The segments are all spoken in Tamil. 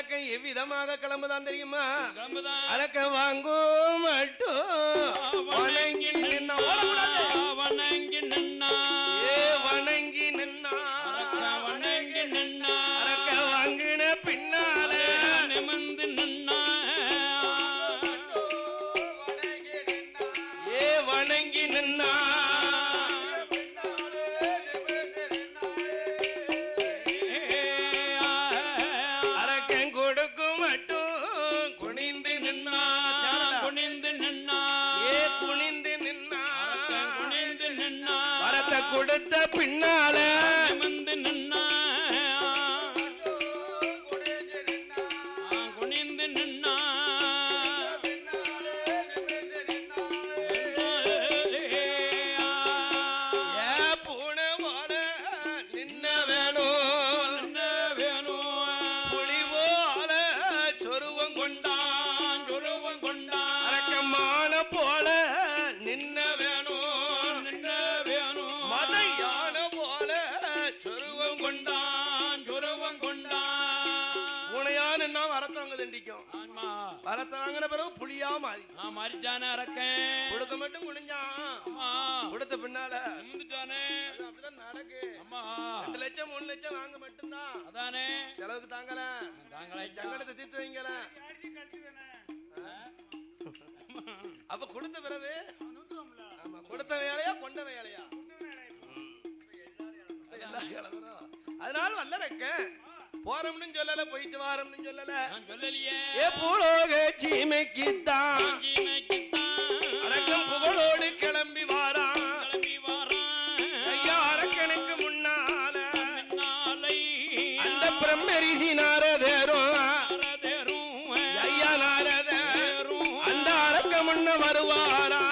அரக்கன் எவ்விதமாக கிளம்புதான் தெரியுமா? கிளம்புதான் அரக்க வாங்கோ மட்டும் வணங்கி நின்னா வணங்கி நின்னா வணங்கி நின்னா வணங்கி நின்னா அரக்க வாங்கின பின்னால நிமிர்ந்து நின்னா வணங்கி நின்னா அரக்கன் கொடுக்கும் மட்டும் குனிந்து நின்னா குனிந்து நின்னா குனிந்து நின்னா குனிந்து நின்னா வரத்தை கொடுத்த பின்னால நிமிர்ந்து நின்னா குனிந்து நின்னா பூனை போல நின்ன வேணும் புலி போல சொருவம் கொண்டான் அரக்கமான போல நின்ன வேணும் மத யானை போல சொருவம் கொண்டான் பூனையான்னு வரத்தை வாங்க தண்டிக்கும் வரத்தை வாங்கின பிறகு புலியா மாறி மாறிட்டானே அரக்கன் கொடுக்க மட்டும் குனிஞ்சான் கொடுத்த பின்னால அப்படிதான் நடக்கு 2 லட்சம் 3 லட்சம் வாங்க மட்டும்தான் அதானே செலவுக்கு தாங்கல சங்கடத்தை தீர்த்து வைங்கல அப்ப கொடுத்த பிறகு ஆமா கொடுத்த வேலையா கொண்ட வேலையா அதனால வல்லரக்க போறோம்னு சொல்லல போயிட்டு வாரோம்னு சொல்லல சொல்லலையே பூலோக சீமைக்குத்தான் அரக்கம் புகழோடு கிளம்பி வாரான் ஐயா அரக்கனுக்கு முன்னால அந்த பிரம்மரிஷி நாரதரும் ஐயா நாரதரும் அந்த அரக்க முன்ன வருவாரா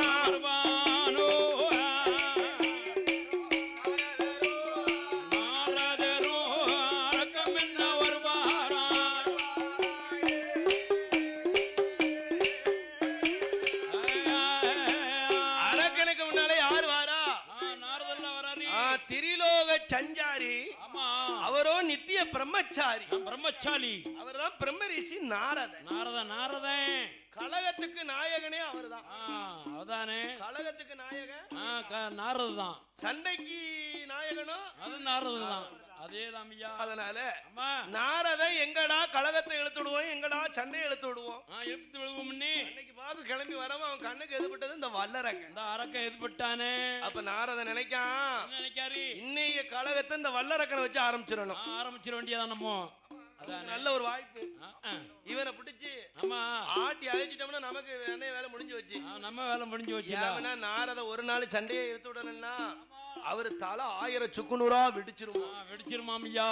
சஞ்சாரி அவரோ நித்திய பிரம்மச்சாரி அவர்தான் பிரம்மரிஷி நாரதன் கலகத்துக்கு நாயகனே அவர்தான் அவதானே கலகத்துக்கு நாயகன் நாரதன் சண்டைக்கு நாயகனும் அது நாரதன் அதேதான் ஐயா அதனால நாரதன் எங்கடா கலகத்தை இழுத்துடுவோம் எங்கடா சண்டையை இழுத்து விடுவோம் இழுத்து விடுவோம் இன்னைக்கு பார்த்து கிளம்பி வரவும் அவன் கண்ணுக்கு எதுப்பட்டது இந்த வல்லரக்கன் இந்த அரக்கன் எதுப்பட்டானே அப்ப நாரதன் நினைக்காரு இன்னைய கலகத்தை இந்த வல்லரக்கனை வச்சு ஆரம்பிச்சிட வேண்டியதான் நம்ம நல்ல ஒரு வாய்ப்பு இவனை பிடிச்சு ஆட்டி அழைச்சிட்டோம்னா நமக்கு வேலை முடிஞ்சு வச்சு நம்ம வேலை முடிஞ்சு வச்சு நாரத ஒரு நாள் சண்டையை எடுத்து விடணும்னா அவரு தலை 1000 சுக்குநூறா வெடிச்சிருமாம் ஐயா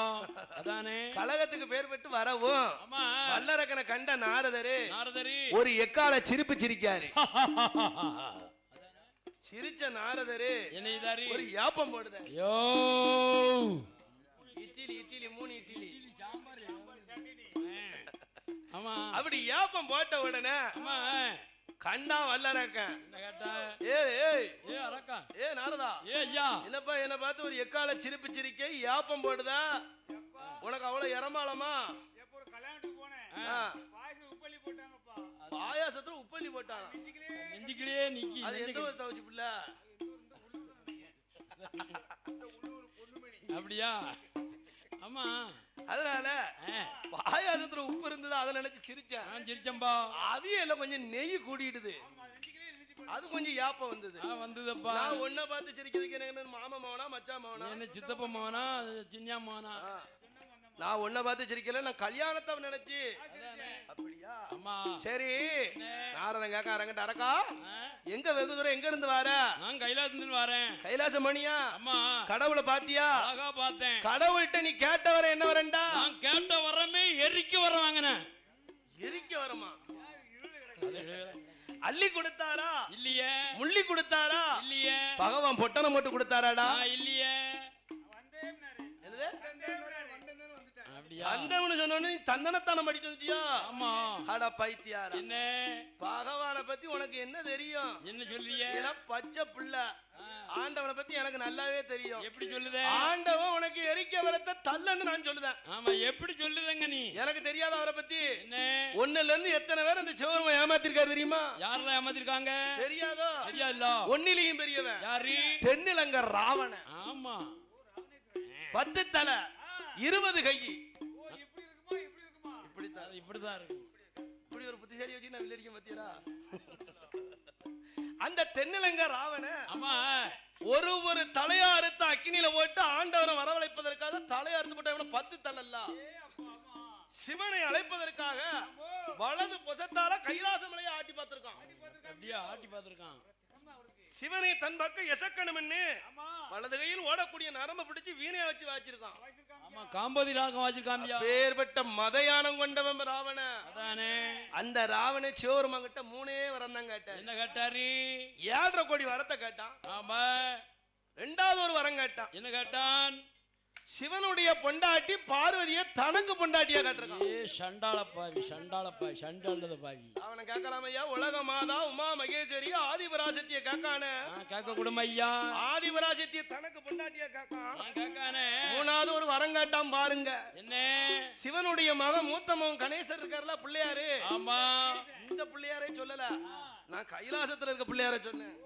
அதானே கலகத்துக்கு பேர் பெற்று வரவும் வல்லரக்கனை கண்ட நாரதரு ஒரு எக்கால சிரிப்பு சிரிக்காரு சிரிச்ச நாரதரு ஒரு யாப்பம் போடுத இட்லி 3 இட்லி அப்படி யாப்பம் போட்ட உடனே கண்டா வல்லரக்கன் நாரதா என்னப்பா என்ன பார்த்து ஒரு எக்கால சிரிப்பு சிரிக்க யாப்பம் போடுதா உனக்கு அவ்வளவு இறமாளமா பாயாசத்துல உப்பள்ளி போட்டாங்க நெஞ்சுக்கிலேயே நிக்கி அது எந்த ஒரு தவச்சு பிள்ள அப்படியா ஆமா அதனால பாயாசத்துல உப்பு இருந்தது அதை நினைச்சு சிரிச்சேன்பா அவியல கொஞ்சம் நெய் கூடிடுது அது கொஞ்சம் யாப்பம் வந்ததுப்பா நான் ஒன்ன பார்த்து சிரிக்கிறதுக்கு எனக்கு மாமா மவனா மச்சா மவனா என்ன சித்தப்பா மவனா சின்ன மவனா நான் ஒன்ன பார்த்து சிரிக்கல நான் கல்யாணத்தை நினைச்சு அப்படியா சரி நாரதன் கேக்க அரங்கிட்ட அரக்கா எங்க வெகு தூரம் எங்க இருந்து வர நான் கைலாசத்துல வரேன் கைலாசம் மணியா அம்மா கடவுளை பாத்தியா அழகா பார்த்தேன் கடவுள்கிட்ட நீ கேட்ட வர என்ன வரண்டா நான் கேட்ட வரமே எரிக்க வர வாங்கினேன் எரிக்க வரமா அள்ளி கொடுத்தாரா இல்லையே முள்ளி கொடுத்தாரா இல்லையே பகவான் பொட்டணம் போட்டு கொடுத்தாராடா இல்லையே தந்தம்னு சொன்னோன்னு தந்தனத்தானம் படிட்டு வச்சியா? ஆமா. அட பைத்தியாரா, என்ன பகவானை பத்தி உனக்கு என்ன தெரியும்? என்ன சொல்றியே? பச்சை பிள்ளை. ஆண்டவனை பத்தி எனக்கு நல்லாவே தெரியும். எப்படி சொல்லுதே? ஆண்டவன் உனக்கு எரிக்க வரத்த தள்ளன்னு நான் சொல்லுதேன். ஆமா, எப்படி சொல்லுதேங்க நீ? எனக்கு தெரியாத அவரை பத்தி. என்ன ஒண்ணுல இருந்து எத்தனை பேர் அந்த சிவபெருமான் ஏமாத்திருக்காரு தெரியுமா? யாரெல்லாம் ஏமாத்திருக்காங்க? தெரியாதோ? தெரியாதுல்ல. ஒன்னிலையும் பெரியவன் யாரு? தென்னிலங்க ராவணன். ஆமா. 10 தலை 20 கை. இப்படிதான் இருக்கும். இப்படி ஒரு புத்திசாலி வச்சு நான் வில்லடிக்க பத்தியரா? அந்த தென்னிலங்க ராவண ஆமா ஒரு தலையா அறுத்து அக்கினியில போட்டு ஆண்டவனை வரவழைப்பதற்காக தலையா அறுத்து போட்ட 10 தலல்ல சிவனை அழைப்பதற்காக வலது பொசத்தால கைலாச மலையை ஆட்டி பார்த்திருக்கான். அப்படியே ஆட்டி பார்த்திருக்கான். சிவனை தன் பக்கம் எசக்கணும்னு வலது கையில் ஓடக்கூடிய நரம்ப பிடிச்சு வீணையா வச்சு வாச்சிருக்கான். ஆமா, காம்போதி ராகம் வாச்சிருக்காம்பியா. பேர்பட்ட மதயானம் கொண்டவன் ராவண. அதானே. அந்த ராவண சிவபெருமான் கிட்ட 3 வரம் தான் கேட்டான். என்ன கேட்டாரு? 7.5 கோடி வரத்தை கேட்டான். ஆமா. 2வது ஒரு வரம் கேட்டான். என்ன கேட்டான்? சிவனுடைய பொண்டாட்டி பார்வதியை தனக்கு பொண்டாட்டியா கேட்டிருக்கான். ஏ சண்டாள பாவி, சண்டாளத பாவி. அவனை கேட்கலாம் ஐயா. உலக மாதா உமா மகேஸ்வரி ஆதிபராசக்தியை கேட்கானே. கேட்க கூடும் ஐயா. ஆதிபராசக்தியை தனக்கு பொண்டாட்டியா கேட்கான். கேட்கானே. 3வது ஒரு வரம் கேட்டான் பாருங்க. என்ன? சிவனுடைய மகன் மூத்த மகன் கணேசர் இருக்காருல பிள்ளையாரு. ஆமா. இந்த பிள்ளையாரே சொல்லல, நான் கைலாசத்துல இருக்க பிள்ளையார சொன்னேன்.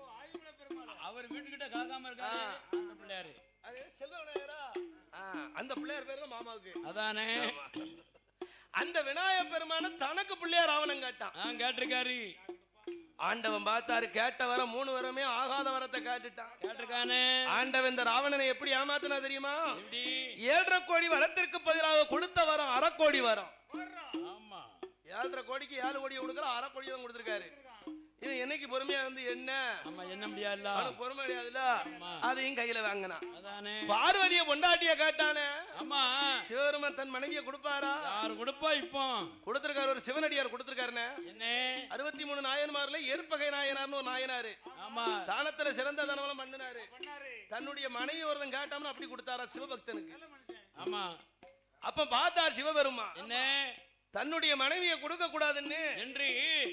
அவர் வீட்டுக்கிட்ட காக்காம இருக்காரு அந்த பிள்ளையாரு. அது செல்வ விநாயகரா? அந்த பிள்ளையார் பேர் தான் மாமாவுக்கு. அதானே. அந்த விநாயகர் பெருமான தனக்கு பிள்ளையார் ராவணன் கேட்டான். கேட்டிருக்காரு. ஆண்டவன் பார்த்தாரு. கேட்ட வர 3 வரமே ஆகாத வரத்தை கேட்டுட்டான். கேட்டிருக்கானே. ஆண்டவன் இந்த ராவணனை எப்படி ஏமாத்தினா தெரியுமா? 7.5 கோடி வரத்திற்கு பதிலாக கொடுத்த வரம் 1/2 கோடி வரம். ஆமா. 7.5 கோடிக்கு 7 கோடி கொடுக்கற 1/2 கோடி தான் கொடுத்திருக்காரு. இவன் என்னைக்கு பொறுமையா வந்து என்ன? ஆமா, என்ன முடியாதுல. அவனுக்கு பொறுமை கிடையாதுல. அதையும் கையில வாங்கினா. அதானே. பார்வதிய பொண்டாட்டிய கேட்டானே. ஆமா. சிவபெருமான் தன் மனைவியை கொடுப்பாரா? யார் கொடுப்பா? இப்போ கொடுத்திருக்காரு. ஒரு சிவனடியார் கொடுத்திருக்காருன்னு. என்ன? 63 நாயன்மார்ல ஏற்பகை நாயனார்னு ஒரு நாயனாரு. ஆமா. தானத்துல சிறந்த தானவெல்லாம் பண்ணினாரு. தன்னுடைய மனைவி ஒருவன் கேட்டாம அப்படி கொடுத்தாரா சிவபக்தனுக்கு. ஆமா. அப்ப பார்த்தார் சிவபெருமான். என்ன? தன்னுடைய மனைவியை கொடுக்க கூடாதுன்னு என்று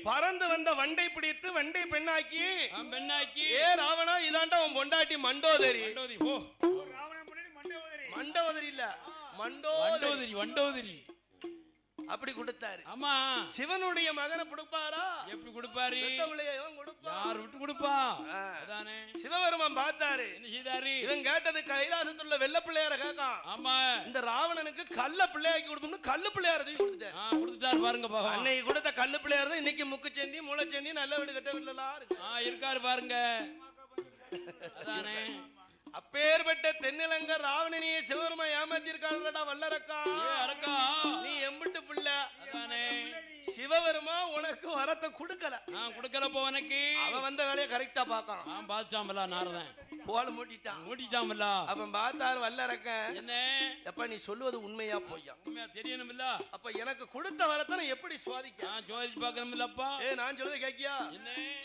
பறந்து வந்த வண்டை பிடித்து வண்டை பெண்ணாக்கி ஏ ராவணா இதாண்டா உன் பொண்டாட்டி மண்டோதரி. மண்டோதரி இல்ல மண்டோதரி. வண்டோதரி அப்படி கொடுத்தாரு. ஆமா. சிவனுடைய மகனை கொடுப்பாரா? எப்படி கொடுப்பாரு? யார் விட்டு கொடுப்பா? அதானே. சிவபெருமான் பார்த்தாரு. என்ன செய்தாரு? இவன் கேட்டது கைலாசத்துல உள்ள வெள்ள பிள்ளையார கேட்கான். ஆமா. இந்த ராவணனுக்கு கல்ல பிள்ளையாக்கி கொடுக்கணும். கல்லு பிள்ளையார கொடுத்துட்டாரு. கொடுத்துட்டாரு பாருங்க. அன்னைக்கு கொடுத்த கல்லு பிள்ளையார் தான் இன்னைக்கு முக்குச்சேந்தி மூளைச்சேந்தி நல்ல வீடு கட்ட வீட்டுலாம் இருக்கு. இருக்காரு பாருங்க. அதானே. அப்பேற்பட்ட தென்னிலங்க ராவணனியை சிவபெருமான் ஏமாத்திருக்காங்கடா வல்லரக்கா. நீ எம்பிட்டு பிள்ளை. அதானே. சிவபெருமா உனக்கு வரத்தை கொடுக்கல. கொடுக்கலப்போ உனக்கு. அவன் வந்த வேலையை கரெக்டா பாக்கான். பாத்துட்டாமல நாரதன். போல மூட்டிட்டாமல. அவன் பார்த்தாரு வல்லரக்க. என்ன? எப்ப நீ சொல்லுவது உண்மையா பொய்யா? உண்மையா தெரியணும் இல்ல. அப்ப எனக்கு கொடுத்த வரத்தை நான் எப்படி சோதிக்க? சோதிச்சு பாக்கணும் இல்லப்பா. நான் சொல்றது கேக்கியா?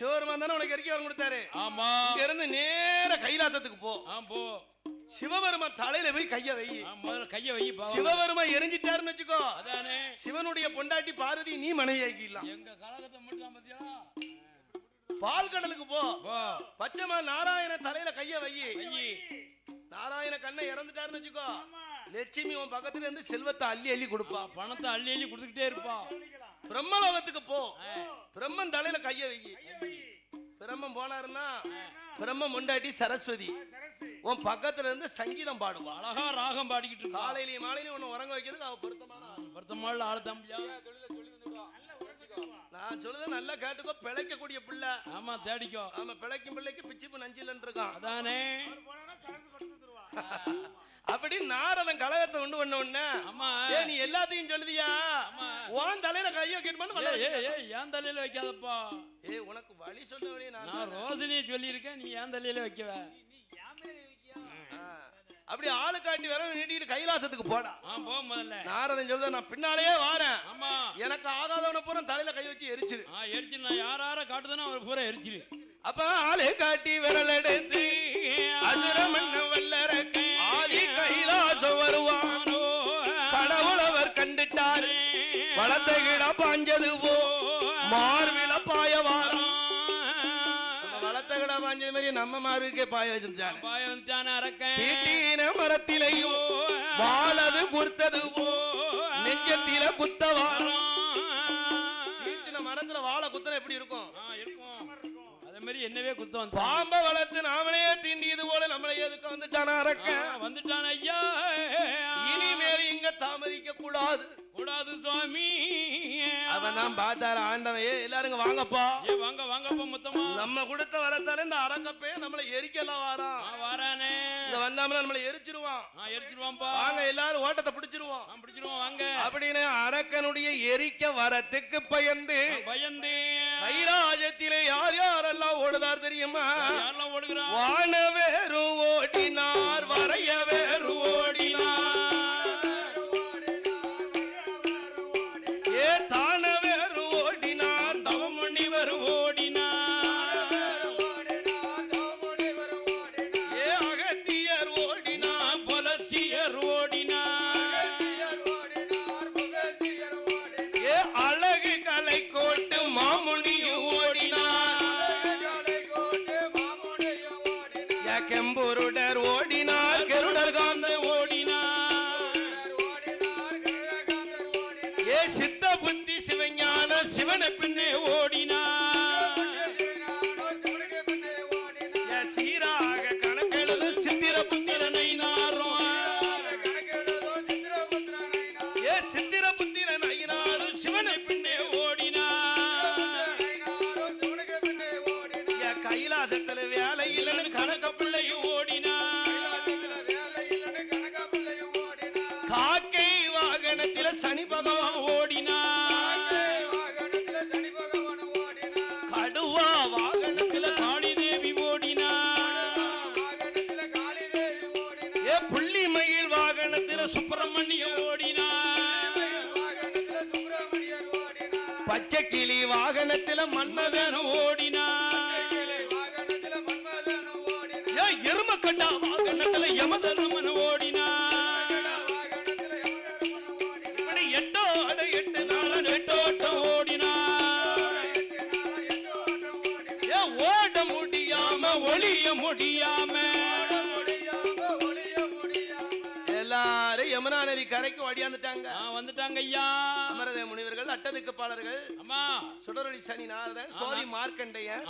சிவபெருமான் தானே உனக்கு இறக்கி வரம் கொடுத்தாரு. ஆமா. இங்க இருந்து நேர கைலாசத்துக்கு போ. போ. சிவபெருமான் தலையில போய் கைய வை. முதல்ல கைய வை. சிவபெருமான் எரிஞ்சிட்டாருன்னு வச்சுக்கோ. அதானே. சிவனுடைய பொண்டாட்டி பார்வதி நீ மனைவி ஆக்கிடலாம். எங்க கலகத்தை மட்டும் பாத்தியா? பால் கடலுக்கு போ. பச்சைமா நாராயண தலையில கைய வை. நாராயண கண்ணை இறந்துட்டாருன்னு வச்சுக்கோ. லட்சுமி உன் பக்கத்துல இருந்து செல்வத்தை அள்ளி அள்ளி கொடுப்பா. பணத்தை அள்ளி அள்ளி கொடுத்துக்கிட்டே இருப்பா. பிரம்மலோகத்துக்கு போ. பிரம்மன் தலையில கைய வை. பிரம்மன் போனாருன்னா பிரம்ம பொண்டாட்டி சரஸ்வதி உன் பக்கத்துல இருந்து சங்கீதம் பாடுவா. அழகா ராகம் பாடிக்கிட்டு காலையிலயும் மாலையிலயும் உன்னை உறங்க வைக்கிறதுக்கு அவ பொருத்தமான ஆளு தம்பியா. நான் சொல்லுத நல்லா கேட்டுக்கோ. பிழைக்கக்கூடிய பிள்ளை. ஆமா தேடிக்கோ. ஆமா பிழைக்கும் பிள்ளைக்கு பிச்சிப்பு நஞ்சிலன்னு இருக்கான். அதானே. அப்படி நாரதன் கலகத்தை கொண்டு வந்த உடனே நீ எல்லாத்தையும் சொல்லுதியா? உன் தலையில கைய வைக்கணுமா? ஏன் தலையில வைக்காதப்பா. உனக்கு வழி சொல்ல வழி நான் ரோசினியை சொல்லி இருக்கேன். நீ ஏன் தலையில வைக்கவ? அப்படி ஆளு காட்டி வர நீட்டிட்டு கைலாசத்துக்கு போடா. போ முதல்ல. நாரதன் சொல்லுத நான் பின்னாலேயே வாரேன். ஆமா. எனக்கு ஆகாதவன பூரா தலையில கை வச்சு எரிச்சிரு. எரிச்சு நான் யார காட்டுதனோ அவர் பூரா எரிச்சிரு. அப்ப ஆளு காட்டி விரல் எடுத்து அசுர மன்ன வல்லரக்க ஆதி கைலாசம் வருவானோ கடவுள வளர்த்த கிட பாஞ்சது போ மார்வில பாய வாரம் வளர்த்த கிட பாஞ்சது மாதிரி நம்ம மார்வுக்கே பாய வச்சுட்டான அரக்கீன மரத்திலையும் வாழது குர்த்தது போ நெஞ்சத்தில குத்த வாரம் மரத்துல வாழை குத்தன எப்படி இருக்கும் என்னவே குத்தம் பாம்ப வளர்த்து நாமளே தீண்டியது போல நம்மளே எதுக்கு வந்துட்டான அரக்க வந்துட்டான ஐயா இனிமேல் இங்க தாமரிக்க கூடாது கூடாது சுவாமி அவன் தான் பார்த்தாரு ஆண்டவையே எல்லாரும் வாங்கப்பா வாங்க வாங்கப்பா மொத்தமா நம்ம கொடுத்த வரத்தால இந்த அரக்கப்பே நம்மளை எரிக்கலாம் வாரானே இங்க வந்தாமல நம்மளை எரிச்சிருவான் எரிச்சிருவான்பா வாங்க எல்லாரும் ஓட்டத்தை பிடிச்சிருவோம் வாங்க அப்படின்னு அரக்கனுடைய எரிக்க வரத்துக்கு பயந்து கைலாசத்திலே யார் யாரெல்லாம் ஓடுதார் தெரியுமா வானவேறு ஓடினார் வரையவேறு ஓடினார் தானவேறு ஓடினார் தவமுனிவர் ஓடினார் அகத்தியர் ஓடினார் புலசியர் ஓடினார் அழகு கலை கோட்டு மாமுனியும் ஓடினார் கெம்புருடர் ஓடினார் கருடர் காந்த ஓடினார் சித்த புத்தி சிவஞான சிவன பின்னே ஓடினார் சீராக கணக்கெழுது சித்திர புத்திரனை நாரும் சித்திர புத்திரனை நாரும் சிவன பின்னே ஓடினார் கைலாசத்துல வேலையில் கணக்க பிள்ளையும் ஓடினார் காக்கை வாகனத்தில சனி பகவான் ஓடினார் கடுவா வாகனத்தில காளி தேவி ஓடினார் புள்ளிமயில் வாகனத்தில சுப்பிரமணியம் ஓடினார் பச்சை கிளி வாகனத்தில மன்மதன் ஓடினார் எருமக்கட்டா வாகனத்தில யமதர்மன் ஓடினார் எட்டோட எட்டு நாள் எட்டோட்டம் ஓடினார் ஓட முடியாம ஒளிய முடியாம எல்லாரும் யமுனா நதி கரைக்கு ஓடியாந்துட்டாங்க வந்துட்டாங்க ஐயா அமரதேவ முனிவர்கள் அட்டதிக்கு பாலர்கள் அம்மா சுடரொளி சனி நாரதன் சோதி மார்க்கண்டையன்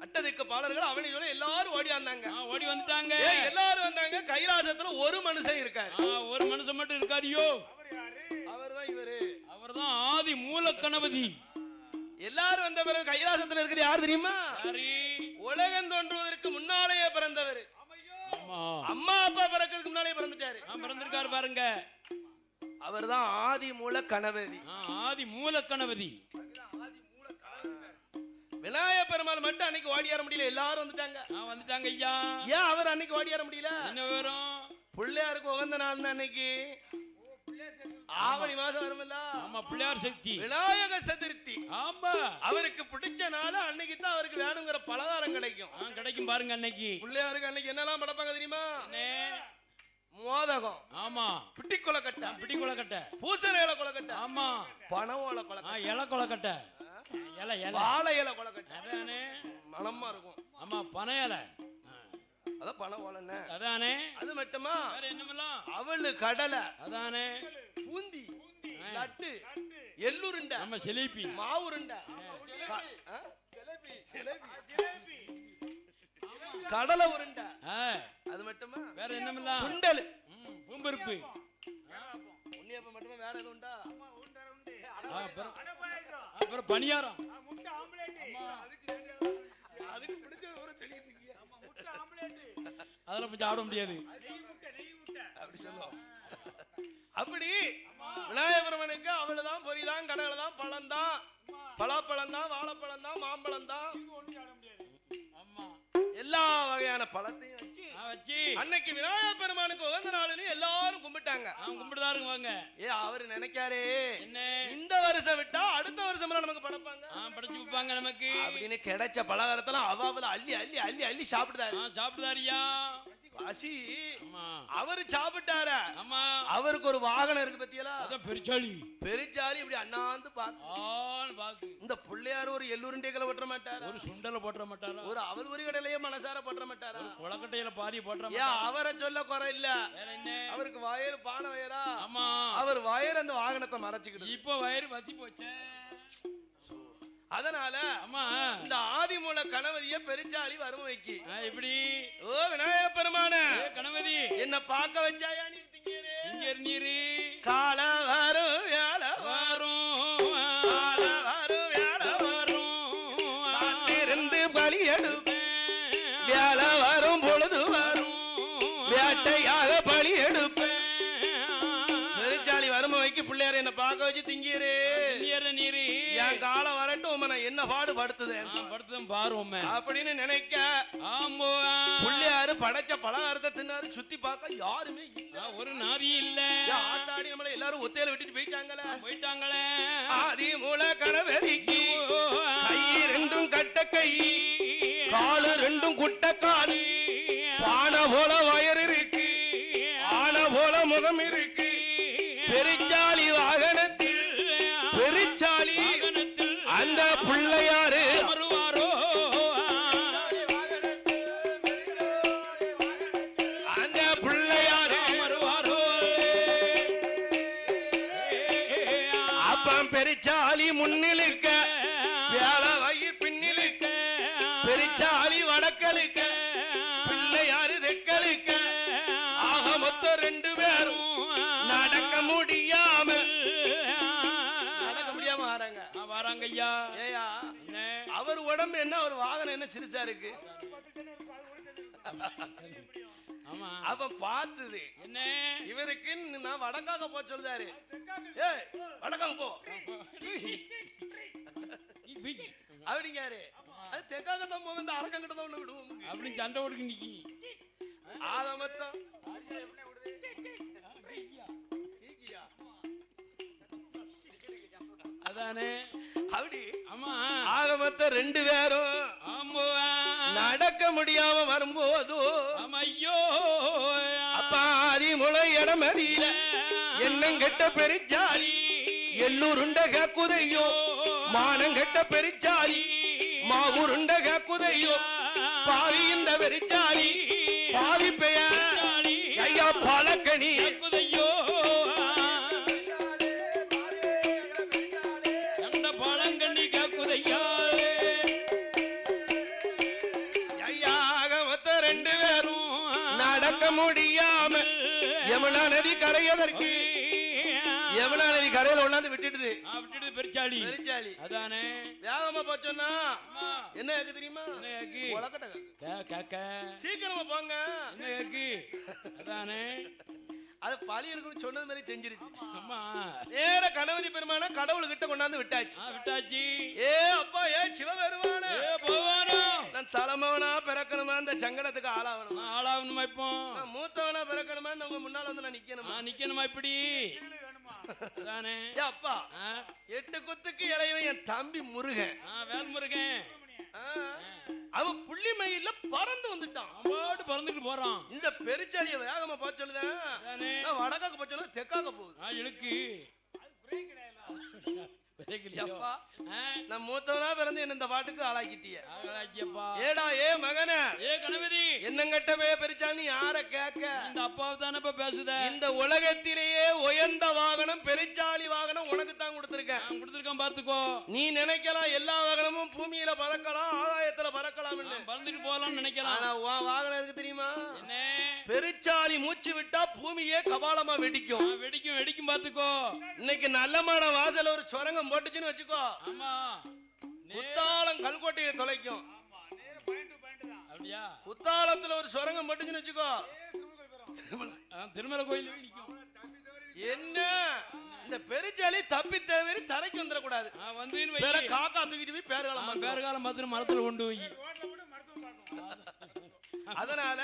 அட்டதிக்கு பாலர்கள் அவனியோட எல்லாரும் ஓடியாந்தாங்க ஓடி வந்துட்டாங்க எல்லாரும் வந்தாங்க கைலாசத்துல ஒரு மனுஷன் இருக்காரு ஒரு மனுஷன் மட்டும் இருக்காரியோ அவர்தான் இவரு அவர்தான் ஆதி மூல கணபதி எல்லாரும் வந்த பிறகு கைலாசத்துல இருக்குது யார் தெரியுமா உலகம் தோன்றுவதற்கு முன்னாலேயே பிறந்தவர் அம்மா அப்பா பிறக்கிறதுக்கு முன்னாலே பிறந்துட்டாரு பிறந்திருக்காரு பாருங்க அவர்தான் ஆதி மூல கணபதி ஆதி மூல கணபதி விநாயக பெருமாள் மட்டும் அன்னைக்கு ஓடியார முடியல எல்லாரும் வந்துட்டாங்க ஐயா ஏன் அவர் அன்னைக்கு ஓடியார முடியல என்ன வரும் பிள்ளையாருக்கு உகந்த நாள் அன்னைக்கு ஆவணி மாசம் வரும்ல ஆமா பிள்ளையார் சக்தி விநாயக சதுர்த்தி ஆமா அவருக்கு பிடிச்ச நாள் அன்னைக்கு தான் அவருக்கு வேணுங்கிற பலகாரம் கிடைக்கும் பாருங்க அன்னைக்கு பிள்ளையாருக்கு அன்னைக்கு என்னெல்லாம் படைப்பாங்க தெரியுமா மோதகம் ஆமா பிட்டி கொலக்கட்டை பூசர கொலக்கட்டை ஆமா பனவோல கொலக்கட்டை இலை கொலக்கட்டை வாழை இலை கொலக்கட்டை அதானே மனமா இருக்கும் ஆமா பனை இலை அதான் பணம் ஓலன்னு அதானே அது மட்டுமா வேற என்னமெல்லாம் அவளு கடலை அதானே பூந்தி லட்டு எள்ளுருண்டை நம்ம ஜிலேபி மாவுருண்டை கடலை உருண்டை அது மட்டுமா வேற என்னமெல்லாம் சுண்டல் பூம்பருப்பு உன்னியப்ப மட்டுமா வேற எதுவும் உண்டா அப்புறம் பணியாரம் அதுக்கு பிடிச்சது ஒரு சொல்லிட்டு இருக்கியா அதெல்லாம் கொஞ்சம் ஆட முடியாது அப்படி சொல்லுவோம் அப்படி விநாயகபெருமனுக்கு அவளுதான் பொரிதான் கடலை தான் பழம் தான் பலாப்பழம் தான் வாழைப்பழம் தான் மாம்பழம் தான் எல்லா வகையான பழத்தையும் வச்சு அன்னைக்கு விநாயகர் பெருமானுக்கு உகந்த நாளுன்னு எல்லாரும் கும்பிட்டாங்க. கும்பிட்டுதாருங்க. அவரு நினைக்காரே இந்த வருஷம் விட்டா அடுத்த வருஷம் நமக்கு படைப்பாங்க, படைச்சு வைப்பாங்க நமக்கு அப்படின்னு கிடைச்ச பலகாரத்தெல்லாம் அவாவல அள்ளி அள்ளி அள்ளி அள்ளி சாப்பிடுதாரு. சாப்பிடுதாரியா பசி அவரு சாப்பிட்டாரா? ஆமா. அவருக்கு ஒரு வாகனம் இருக்கு பத்தியலா? அதான் பெருச்சாளி. பெருச்சாளி இப்படி அண்ணாந்து பாக்கு. இந்த பிள்ளையாரு ஒரு எள்ளுருண்டைகளை போட்ட மாட்டாரா? ஒரு சுண்டலை போட்ட மாட்டாரா? ஒரு அவல் ஒரு கடையிலேயே மனசார போட்ட மாட்டாரா? கொலக்கட்டையில பாதி போட்ட. அவரை சொல்ல குறை இல்ல, அவருக்கு வயிறு பானை வயரா? ஆமா. அவர் வயிறு அந்த வாகனத்தை மறைச்சுக்கிட்டு இப்ப வயிறு வத்தி போச்சே. அதனால இந்த ஆதிமூல கணவதிய பெருச்சாளி வரும் வைக்கி. எப்படி? ஓ விநாயக பெருமான கணவதி என்ன பார்க்க வச்சாயா? நீ திங்கேரு நீரு கால வரும் வேலை வரும், கால வரும் வேலை வரும், காத்திருந்து பலி எடுப்பேன், வேலை வரும் பொழுது வரும், வேட்டையாக பலி எடுப்பேன். பெருச்சாளி வரும் வைக்கி பிள்ளையார என்ன பார்க்க வச்சு திங்கீரு நீரு. என் காலம் வரட்டும் என்ன பாடு படுத்துதேன் பாருவோம் அப்படின்னு நினைக்க பிள்ளையாரு படைச்ச பலகாரத்தை தின்னாரு. சுத்தி பார்க்க யாருமே ஒரு நாதி இல்ல. ஆத்தாடி நம்மள எல்லாரும் ஒத்தையில விட்டுட்டு போயிட்டாங்களே. ஆதி மூல கணவதிக்கு கை ரெண்டும் கட்ட கை, காலு ரெண்டும் குட்ட காலு, பானை போல வயர் இருக்கு, ஆனை போல முகம் இருக்கு. பெருச்சாளி வாகனத்தில் பெருச்சாளி அந்த பிள்ளையாரு வருவாரோ? அந்த பிள்ளையாரு வருவாரோ? அப்பம் பெருச்சாளி முன்னிலுக்க, வேலை வயிறு பின்னிலுக்க, பெருச்சாளி வடக்கலுக்க, பிள்ளையாரு தெற்கலுக்க. ஆக மொத்தம் 2 பேரும் நடக்க முடியாம வராங்க. ஐயா அவர் உடம்பு என்ன, ஒரு வாகனம் என்ன சிறுசா இருக்கு. அப்ப பார்த்தது என்ன, இவருக்கு நான் வடக்காக போ சொல்றாரு. ஏய் வடக்காக போ அப்படிங்காரு. அது தெற்காகத்தான் போக, இந்த அரக்கங்கிட்ட தான் ஒண்ணு விடுவோம் அப்படின்னு சண்டை ஓடுக்கு நிக்கி. ஆதமத்தம் அதானே அப்படி. ஆகமத்த 2 பேரும் நடக்க முடியாம வரும்போது ஐயோ அப்பாதி முளை இடமதியில என்னங்கெட்ட பெருச்சாளி, எல்லூருண்ட கேக்குதையோ, மானங்கெட்ட பெருச்சாளி, மாகுருண்ட கேக்குதையோ, பாவி இந்த பெருச்சாளி, பாவி பெயர் ஐயா பழக்கணி கேக்குதையோ. முடியாம யமுனா நதி கரையதற்கு, யமுனா நதி கரையில ஒண்ணாந்து விட்டுடுது பெருச்சாளி. அதானே வேகமா போச்சோன்னா என்ன கேக்கு தெரியுமா? சீக்கிரமா போங்க. என்ன கேக்கு? அதானே அது பழியலுக்கு சொன்னது மாதிரி செஞ்சிருச்சு. நேர கணவதி பெருமான கடவுள்கிட்ட கொண்டாந்து விட்டாச்சு. ஏ அப்பா, ஏ சிவபெருமானே, நான் தலைமவனா பிறக்கணுமா, இந்த சங்கடத்துக்கு ஆளாகணுமா? இப்போ மூத்தவனா பிறக்கணுமா, உங்க முன்னால வந்து நான் நிக்கணுமா? இப்படி அப்பா 8 குத்துக்கு இளையவன் என் தம்பி முருகன், வேல்முருகன். அவன் புள்ளிமயில பறந்து வந்துட்டான், பறந்துட்டு போறான். இந்த பெருச்சாலிய வேகமா போக சொல்லுதான், வடக்காக போக சொல்லுது, தெற்காக போகுது. இழுக்கு நான் மூத்தவனா பிறந்து என்ன இந்த பாட்டுக்கு ஆளாக்கிட்டிய. ஏடா ஏ மகனே, ஏ கணபதி, என்னங்கட்ட பெருச்சாலி யார கேட்க? இந்த அப்பாவை தானே பேசுத. இந்த உலகத்திலேயே உயர்ந்த வாகனம் பெருச்சாலி வாகனம் உனக்கு தான் கொடுத்திருக்கேன் பாத்துக்கோ. நீ நினைக்கலாம் எல்லா வாகனமும் பூமியில பறக்கலாம், ஆகாயத்துல பறக்கலாம், பறந்துட்டு போகலாம் நினைக்கலாம். ஆனா உன் வாகனம் இருக்கு தெரியுமா? என்ன? பெருச்சாலி மூச்சு விட்டா பூமியே கபாலமா வெடிக்கும் பாத்துக்கோ. இன்னைக்கு நல்லமான வாசல் ஒரு சுரங்கம் போட்டுச்சுன்னு வச்சுக்கோ, குத்தாலம் கல்கோட்டையை தொலைக்கும். குத்தாலத்துல ஒரு சுரங்கம் போட்டுச்சுன்னு வச்சுக்கோ, திருமலை கோயில் என்ன. இந்த பெருச்சாலி தப்பி தேவை தரைக்கு வந்துடக்கூடாது. காக்கா தூக்கிட்டு போய் பேர்காலம் பார்த்து மரத்துல கொண்டு போய் அதனால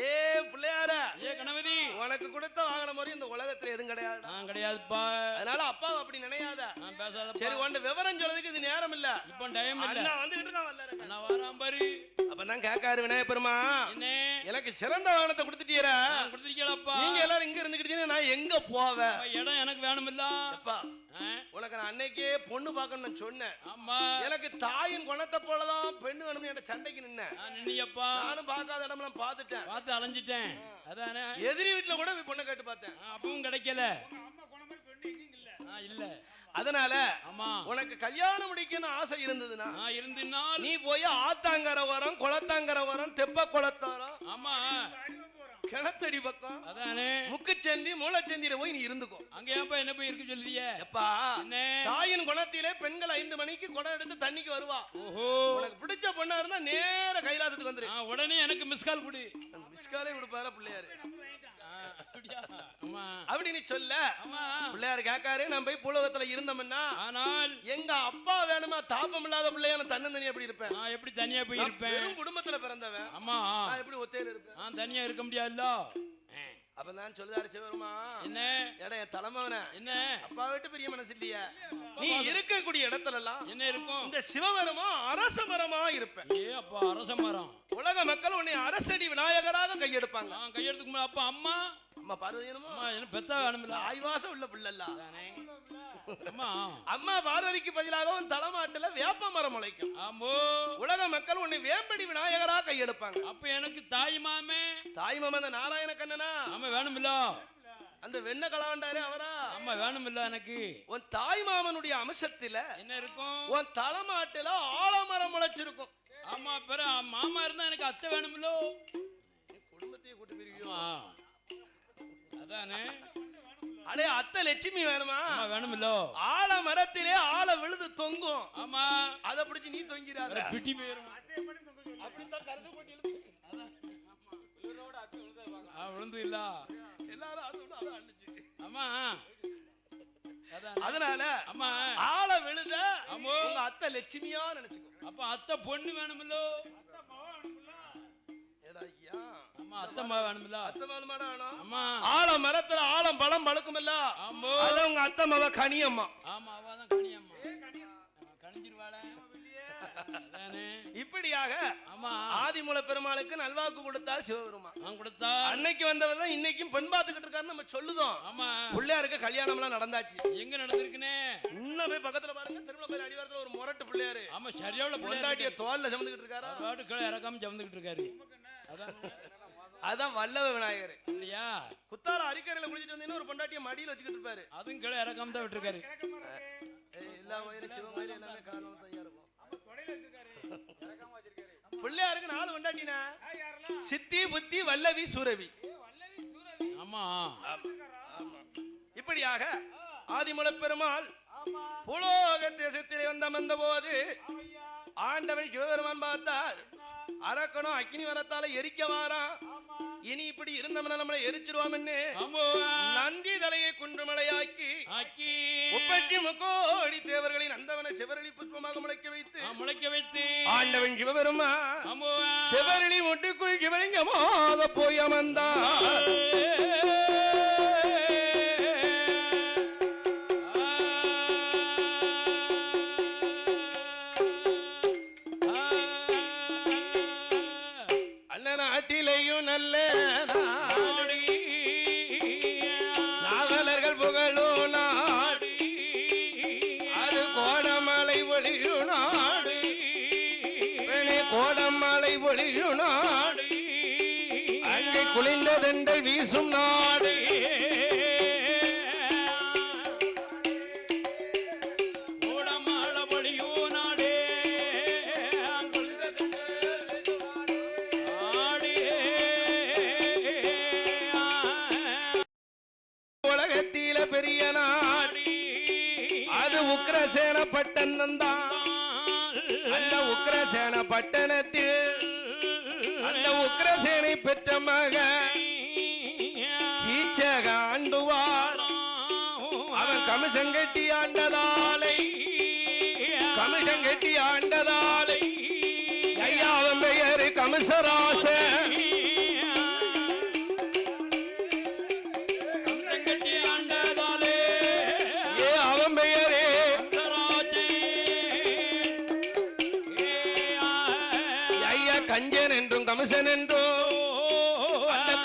ஏ பிள்ளையார ஏ கணபதி உனக்கு கொடுத்த வாகன முறை இந்த உலகத்துல எதுவும் கிடையாது. கிடையாதுப்பா. அதனால அப்பா அப்படி நினையாத. பேசாத. சரி உன்ட விவரம் சொல்றதுக்கு இது நேரம் இல்ல. இப்போ டைம் இல்ல. அண்ணா வந்துகிட்டு இருக்கான் வல்லரக்க. நான் வாராம் பாரு. அப்பதான் கேட்காரு விநாயகப் பெருமா. என்ன? எனக்கு சிறந்த வாகனத்தை கொடுத்துட்டீரா? கொடுத்துட்டீங்களப்பா. நீங்க எல்லாரும் இங்க இருந்துக்கிட்டீங்கன்னா நான் எங்க போவேன்? இடம் எனக்கு வேணுமில்ல. அப்பா உனக்கு நான் அன்னைக்கே பொண்ணு பார்க்கணும்னு சொன்னேன். ஆமா. எனக்கு தாயின் குணத்தை போலதான் பெண்ணு வேணும்னு என் சண்டைக்கு நின்னேன். நின்னியப்பா. நானும் பார்க்காத இடமெல்லாம் பார்த்துட்டேன். பார்த்து அலைஞ்சிட்டேன். அதானே. எதிரி வீட்டுல கூட போய் பொண்ணு கேட்டு பார்த்தேன். அப்பவும் கிடைக்கல. இல்ல. அதனால உனக்கு கல்யாணம் முடிக்கணும் ஆசை இருந்ததுன்னா நீ போய் ஆத்தாங்கர வரம், குளத்தாங்கர வரம், தெப்ப குளத்தாரம், ஆமா கிணத்தடி பக்கம், அதானே முக்குச்சந்தி மூலச்சந்தியில போய் நீ இருந்துக்கோ. அங்க ஏப்பா என்ன போய் இருக்கு சொல்றியே? எப்பா தாயின் குணத்திலே பெண்கள் 5 மணிக்கு குடம் எடுத்து தண்ணிக்கு வருவா. ஓஹோ. உனக்கு பிடிச்ச பொண்ணா இருந்தா நேர கைலாசத்துக்கு வந்துரு. உடனே எனக்கு மிஸ்கால் கொடு. மிஸ்காலே கொடுப்பாரா பிள்ளையாரு? ஆமா அப்படி நீ சொல்ல. பிள்ளையாரு கேட்காரு நான் போய் பூலோகத்துல இருந்தோம்னா ஆனால் எங்க அப்பா வேணுமா தாபம் இல்லாத பிள்ளையான தன்னந்தனியா எப்படி இருப்பேன்? நான் எப்படி தனியா போய் இருப்பேன்? குடும்பத்துல பிறந்தவன். ஆமா நான் எப்படி ஒத்தையில இருப்பேன்? நான் தனியா இருக்க முடியாதுல்ல. அப்ப நான் சொல்லுதாரு சிவருமா. என்ன எடா என் தலைமவன என்ன அப்பா விட்டு பெரிய மனசு இல்லையா? நீ இருக்கக்கூடிய இடத்துல எல்லாம் என்ன இருக்கும்? இந்த சிவமரமா அரச மரமா இருப்பேன். ஏ அப்பா அரச மரம். உலக மக்கள் உன்னை அரசடி விநாயகராக கையெடுப்பாங்க. கையெடுத்துக்கு அப்பா அம்மா அம்மா பார்வதி என்ன பெத்தா வேணுமில்ல. ஆய்வாசம் உள்ள பிள்ளை. அம்மா பார்வதிக்கு பதிலாக உன் தலைமாட்டுல வேப்ப மரம் முளைக்கும். உலக மக்கள் உன்னை வேம்படி விநாயகரா கையெடுப்பாங்க. அப்ப எனக்கு தாய் மாமே. தாய் மாமா அந்த நாராயண கண்ணனா? ஆமா வேணுமில்ல. அந்த வெண்ண கலாண்டாரே அவரா? ஆமா வேணுமில்ல. எனக்கு உன் தாய் மாமனுடைய அம்சத்துல என்ன இருக்கும்? உன் தலைமாட்டுல ஆலமரம் முளைச்சிருக்கும். ஆமா பெற மாமா இருந்தா எனக்கு அத்தை வேணுமில்ல. குடும்பத்தையே கூட்டி பிரிவியோ? அதானே. அடே அத்தை லட்சுமி வேணுமா? வேணுமில்ல. ஆல மரத்திலே ஆல விழுது தொங்கும். ஆமா அத பிடிச்சு நீ தொங்கிறாத. பிட்டி போயிரும். அப்படிதான் கரச போட்டி விழுந்து இல்ல எல்லாரும் அது அள்ளிச்சு. ஆமா அதனால அம்மா ஆள விழுத உங்க அத்தை லட்சுமியா நினைச்சுக்கோ. அப்ப அத்தை பொண்ணு வேணுமில்ல. அத்தை மா வேணுமில்ல. அத்தை மாமா வேணும். ஆமா ஆல மரத்துல ஆலம் பழம் பழுக்குமில்ல. ஆமா அது உங்க அத்தை மாவ கனியம்மா. ஆமா அவதான் கனியம்மா. கனிஞ்சிருவாளே. இப்படியாக ஆதிமூல பெருமாளுக்கு நல்வாக்கு கொடுத்தார் சிவபெருமான். கொடுத்தா அன்னைக்கு வந்தவர் தான் இன்னைக்கும் பெண் பார்த்துக்கிட்டு இருக்காரு நம்ம சொல்லுதோம். ஆமா பிள்ளையாருக்கு கல்யாணம் எல்லாம் நடந்தாச்சு. எங்க நடந்திருக்குனே? இன்னும் போய் பக்கத்துல பாருங்க. திருமலை அடிவாரத்துல ஒரு முரட்டு பிள்ளையாரு. ஆமா சரியாவுல பொண்டாட்டிய தோல்ல சுமந்துக்கிட்டு இருக்காரு. பாட்டு கீழே இறக்காம சுமந்துக்கிட்டு இருக்காரு. அதான் வல்லவ விநாயகர் இல்லையா? குத்தால அரிக்கரையில குளிச்சிட்டு வந்தீங்கன்னா ஒரு பொண்டாட்டிய மடியில வச்சுக்கிட்டு இருப்பாரு. அதுவும் கீழே இறக்காம தான் விட்டுருக்காரு. எல்லா வயிறு சிவமயில எல்லாமே காரணம் தான் இருக்கும். பிள்ளையாருக்கு 4 பொண்டாட்டினா சித்தி புத்தி வல்லவி சூரவி. ஆமா இப்படியாக ஆதிமூல பெருமாள் பூலோக தேசத்திலே வந்த போது ஆண்டவன் சிவபெருமான் பார்த்தார். அரக்கணும் அக்கினி வரத்தால எரிக்க வாரான். இனி இப்படி இருந்தவன நம்மளை எரிச்சிருவாம். நந்தி தலையை குன்றுமலையாக்கி 33 கோடி தேவர்களின் அந்தவன செவரளி புஷ்பமாக முளைக்க வைத்து ஆண்டவன் சிவபெருமா செவரளி முட்டுக்குள் சிவலிங்கமாக போய் அமர்ந்தார். நாட்டிலேயும் நல்ல நாடு, நாவலர்கள் புகழும் நாடு, அது கோடமலை ஒளியும் நாடு, கோடமலை ஒளியும் நாடு, அங்கே குளிர்ந்ததென்றல் வீசும் நாடு. பெரிய நாடு அது உக்ரசேன பட்டணம் தான். அந்த உக்ரசேன பட்டணத்தில் அந்த உக்ரசேனை பெற்ற மக கீச்சக ஆண்டுவார். அவன் கமிஷன் கட்டி ஆண்டதாலை ஐயாவன் பெயரு கமிஷராச.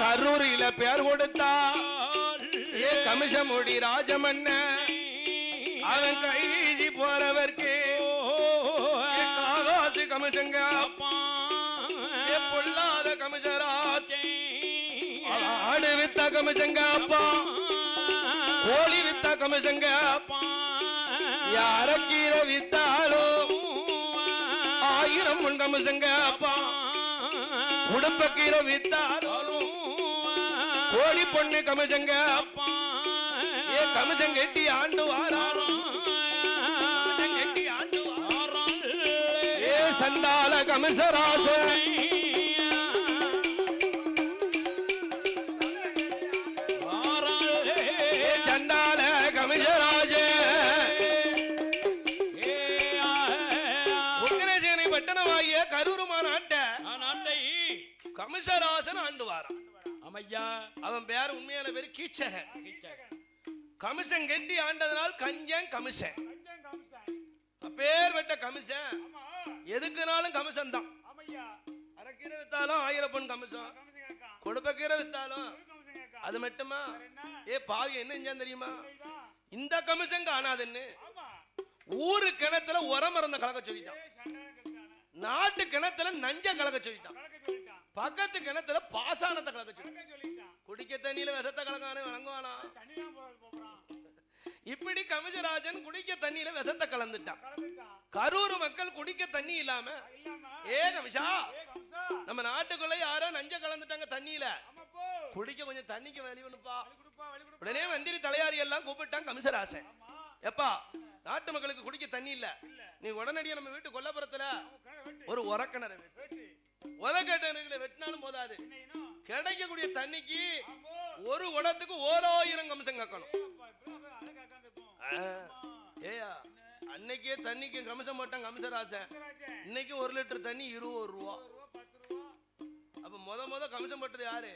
கரூரில பேர் கொடுத்தா ஏ கமிஷமுடி ராஜமன்ன அவன் கைதி போறவர்க்கு காகாசு கமிஷங்க பொல்லாத கமிஷராஜ் ஆடு வித்த கமிஷங்க அப்பா கோழி வித்த கமிஷங்க யாரக்கீரை வித்தாலும் 1000 முன் கமிஷங்க அப்பா உடுப்பக்கீரை வித்தாலும் கோழி பொண்ணு கமிஷங்க அப்பா ஏ கமிஷங்கெட்டி ஆண்டு வாராலும் ஏ சண்டால கமிஷராச சண்டால கமிஷராஜ உக்கரசேனை பட்டணமாகிய கரூருமா நாட்டை கமிஷராசன் ஆண்டு வாரான். அமையா அவன் பேர் உண்மையான பேரு கீச்சகன். கமிஷன் கெட்டி ஆண்டதனால் கஞ்சன் கமிஷன் பேர் வெட்ட கமிஷன் எதுக்குனாலும் கமிஷன் தான். அரைக்கீரை வித்தாலும் 1000 பொன் கமிஷன், கொடுப்பக்கீரை வித்தாலும் அது மட்டுமா ஏ பாவி என்ன செஞ்சான் தெரியுமா? இந்த கமிஷன் காணாதுன்னு ஊரு கிணத்துல உரம் மறந்த கலக்க சொல்லிட்டான், நாட்டு கிணத்துல நஞ்ச கலக்க சொல்லிட்டான், பக்கத்து கிணத்துல பாசானத்தை கலக்க சொல்லிட்டான், குடிக்க தண்ணியில விஷத்தை கலக்கானே வழங்குவானா? இப்படி கமிஷராஜன் குடிக்க தண்ணியில விஷத்தை கலந்துட்டான். கரூர் மக்கள் குடிக்க தண்ணி இல்லாம ஏ கமிஷா நம்ம நாட்டுக்குள்ள யாரோ நஞ்ச கலந்துட்டாங்க தண்ணியில, குடிக்க கொஞ்சம் தண்ணிக்கு வழிவனுப்பா. உடனே மந்திரி தலையாரி எல்லாம் கூப்பிட்டான் கமிஷராசன். எப்பா நாட்டு மக்களுக்கு குடிக்க தண்ணி இல்ல, நீ உடனடியா நம்ம வீட்டு கொல்லப்புறத்துல ஒரு உரக்கிணறு உரக்கிணறுகளை வெட்டினாலும் போதாது, கிடைக்கக்கூடிய தண்ணிக்கு ஒரு குடத்துக்கு 1000 கமிஷன் கேட்கணும். ஏயா அன்னைக்கே தண்ணிக்கு கமிஷன் போட்டான் கமிஷராசன், இன்னைக்கு 1 லிட்டர் தண்ணி 20 ரூபா. அப்ப முத கமிஷன் போட்டது யாரு?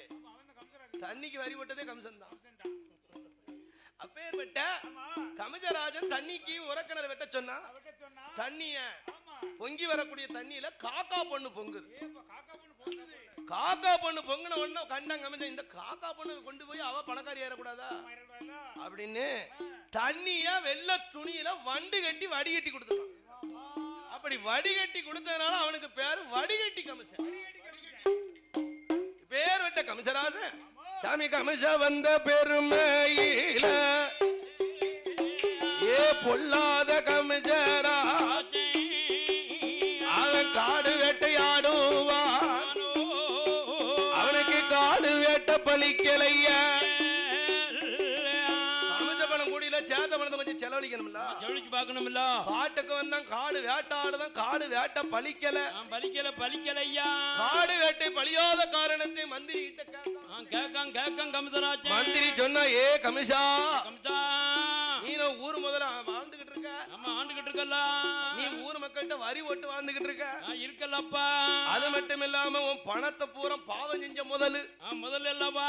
தண்ணிக்கு வரி போட்டதே கமிஷன் தான். அப்பேற்பட்ட கமிஷராஜன் தண்ணிக்கு உரக்கிணறு வெட்ட சொன்னா தண்ணிய பொங்கி வரக்கூடிய தண்ணியில காக்கா பொண்ணு பொங்குது. காக்கா பொண்ணு பொங்குன உடனே கண்டாங்க கமிஷன், இந்த காக்கா பொண்ணு கொண்டு போய் அவ பணக்காரி ஏறக்கூடாதா அப்படின்னு தண்ணிய வெள்ள துணியில வண்டு கட்டி வடிகட்டி கொடுத்துருக்கான். அப்படி வடிகட்டி கொடுத்ததுனால அவனுக்கு பேரு வடிகட்டி கமிஷன். பேர் வெட்ட கமிஷராஜன் சாமி கமிஷ வந்த பெருமையில ஏ பொல்லாத கமிஷராஜ் அவன் காடு வேட்டையாடுவான், அவனுக்கு காடு வேட்ட பலிக்கலைய. கமிஷ பணம் கூடியில சேத பணத்தை வச்சு செலவழிக்கணும்ல, செலவழிச்சு பார்க்கணும்ல. காட்டுக்கு வந்தான் காடு வேட்டாடுதான், காடு வேட்ட பலிக்கலையா. காடு வேட்டை பலியாத காரணத்தை மந்திரி கேட்கான் கமிஷராஜ். மந்திரி சொன்னா ஏ கமிஷா நீ ஊர் முதல்ல வாழ்ந்துகிட்டு இருக்க, ஆண்டுகிட்டு இருக்கல, நீ ஊர் மக்கள்கிட்ட வரி ஓட்டு வாழ்ந்துகிட்டு இருக்க இருக்கலப்பா. அது மட்டும் இல்லாம உன் பணத்தை பூரா பாவம் செஞ்ச முதல்ல இல்லப்பா,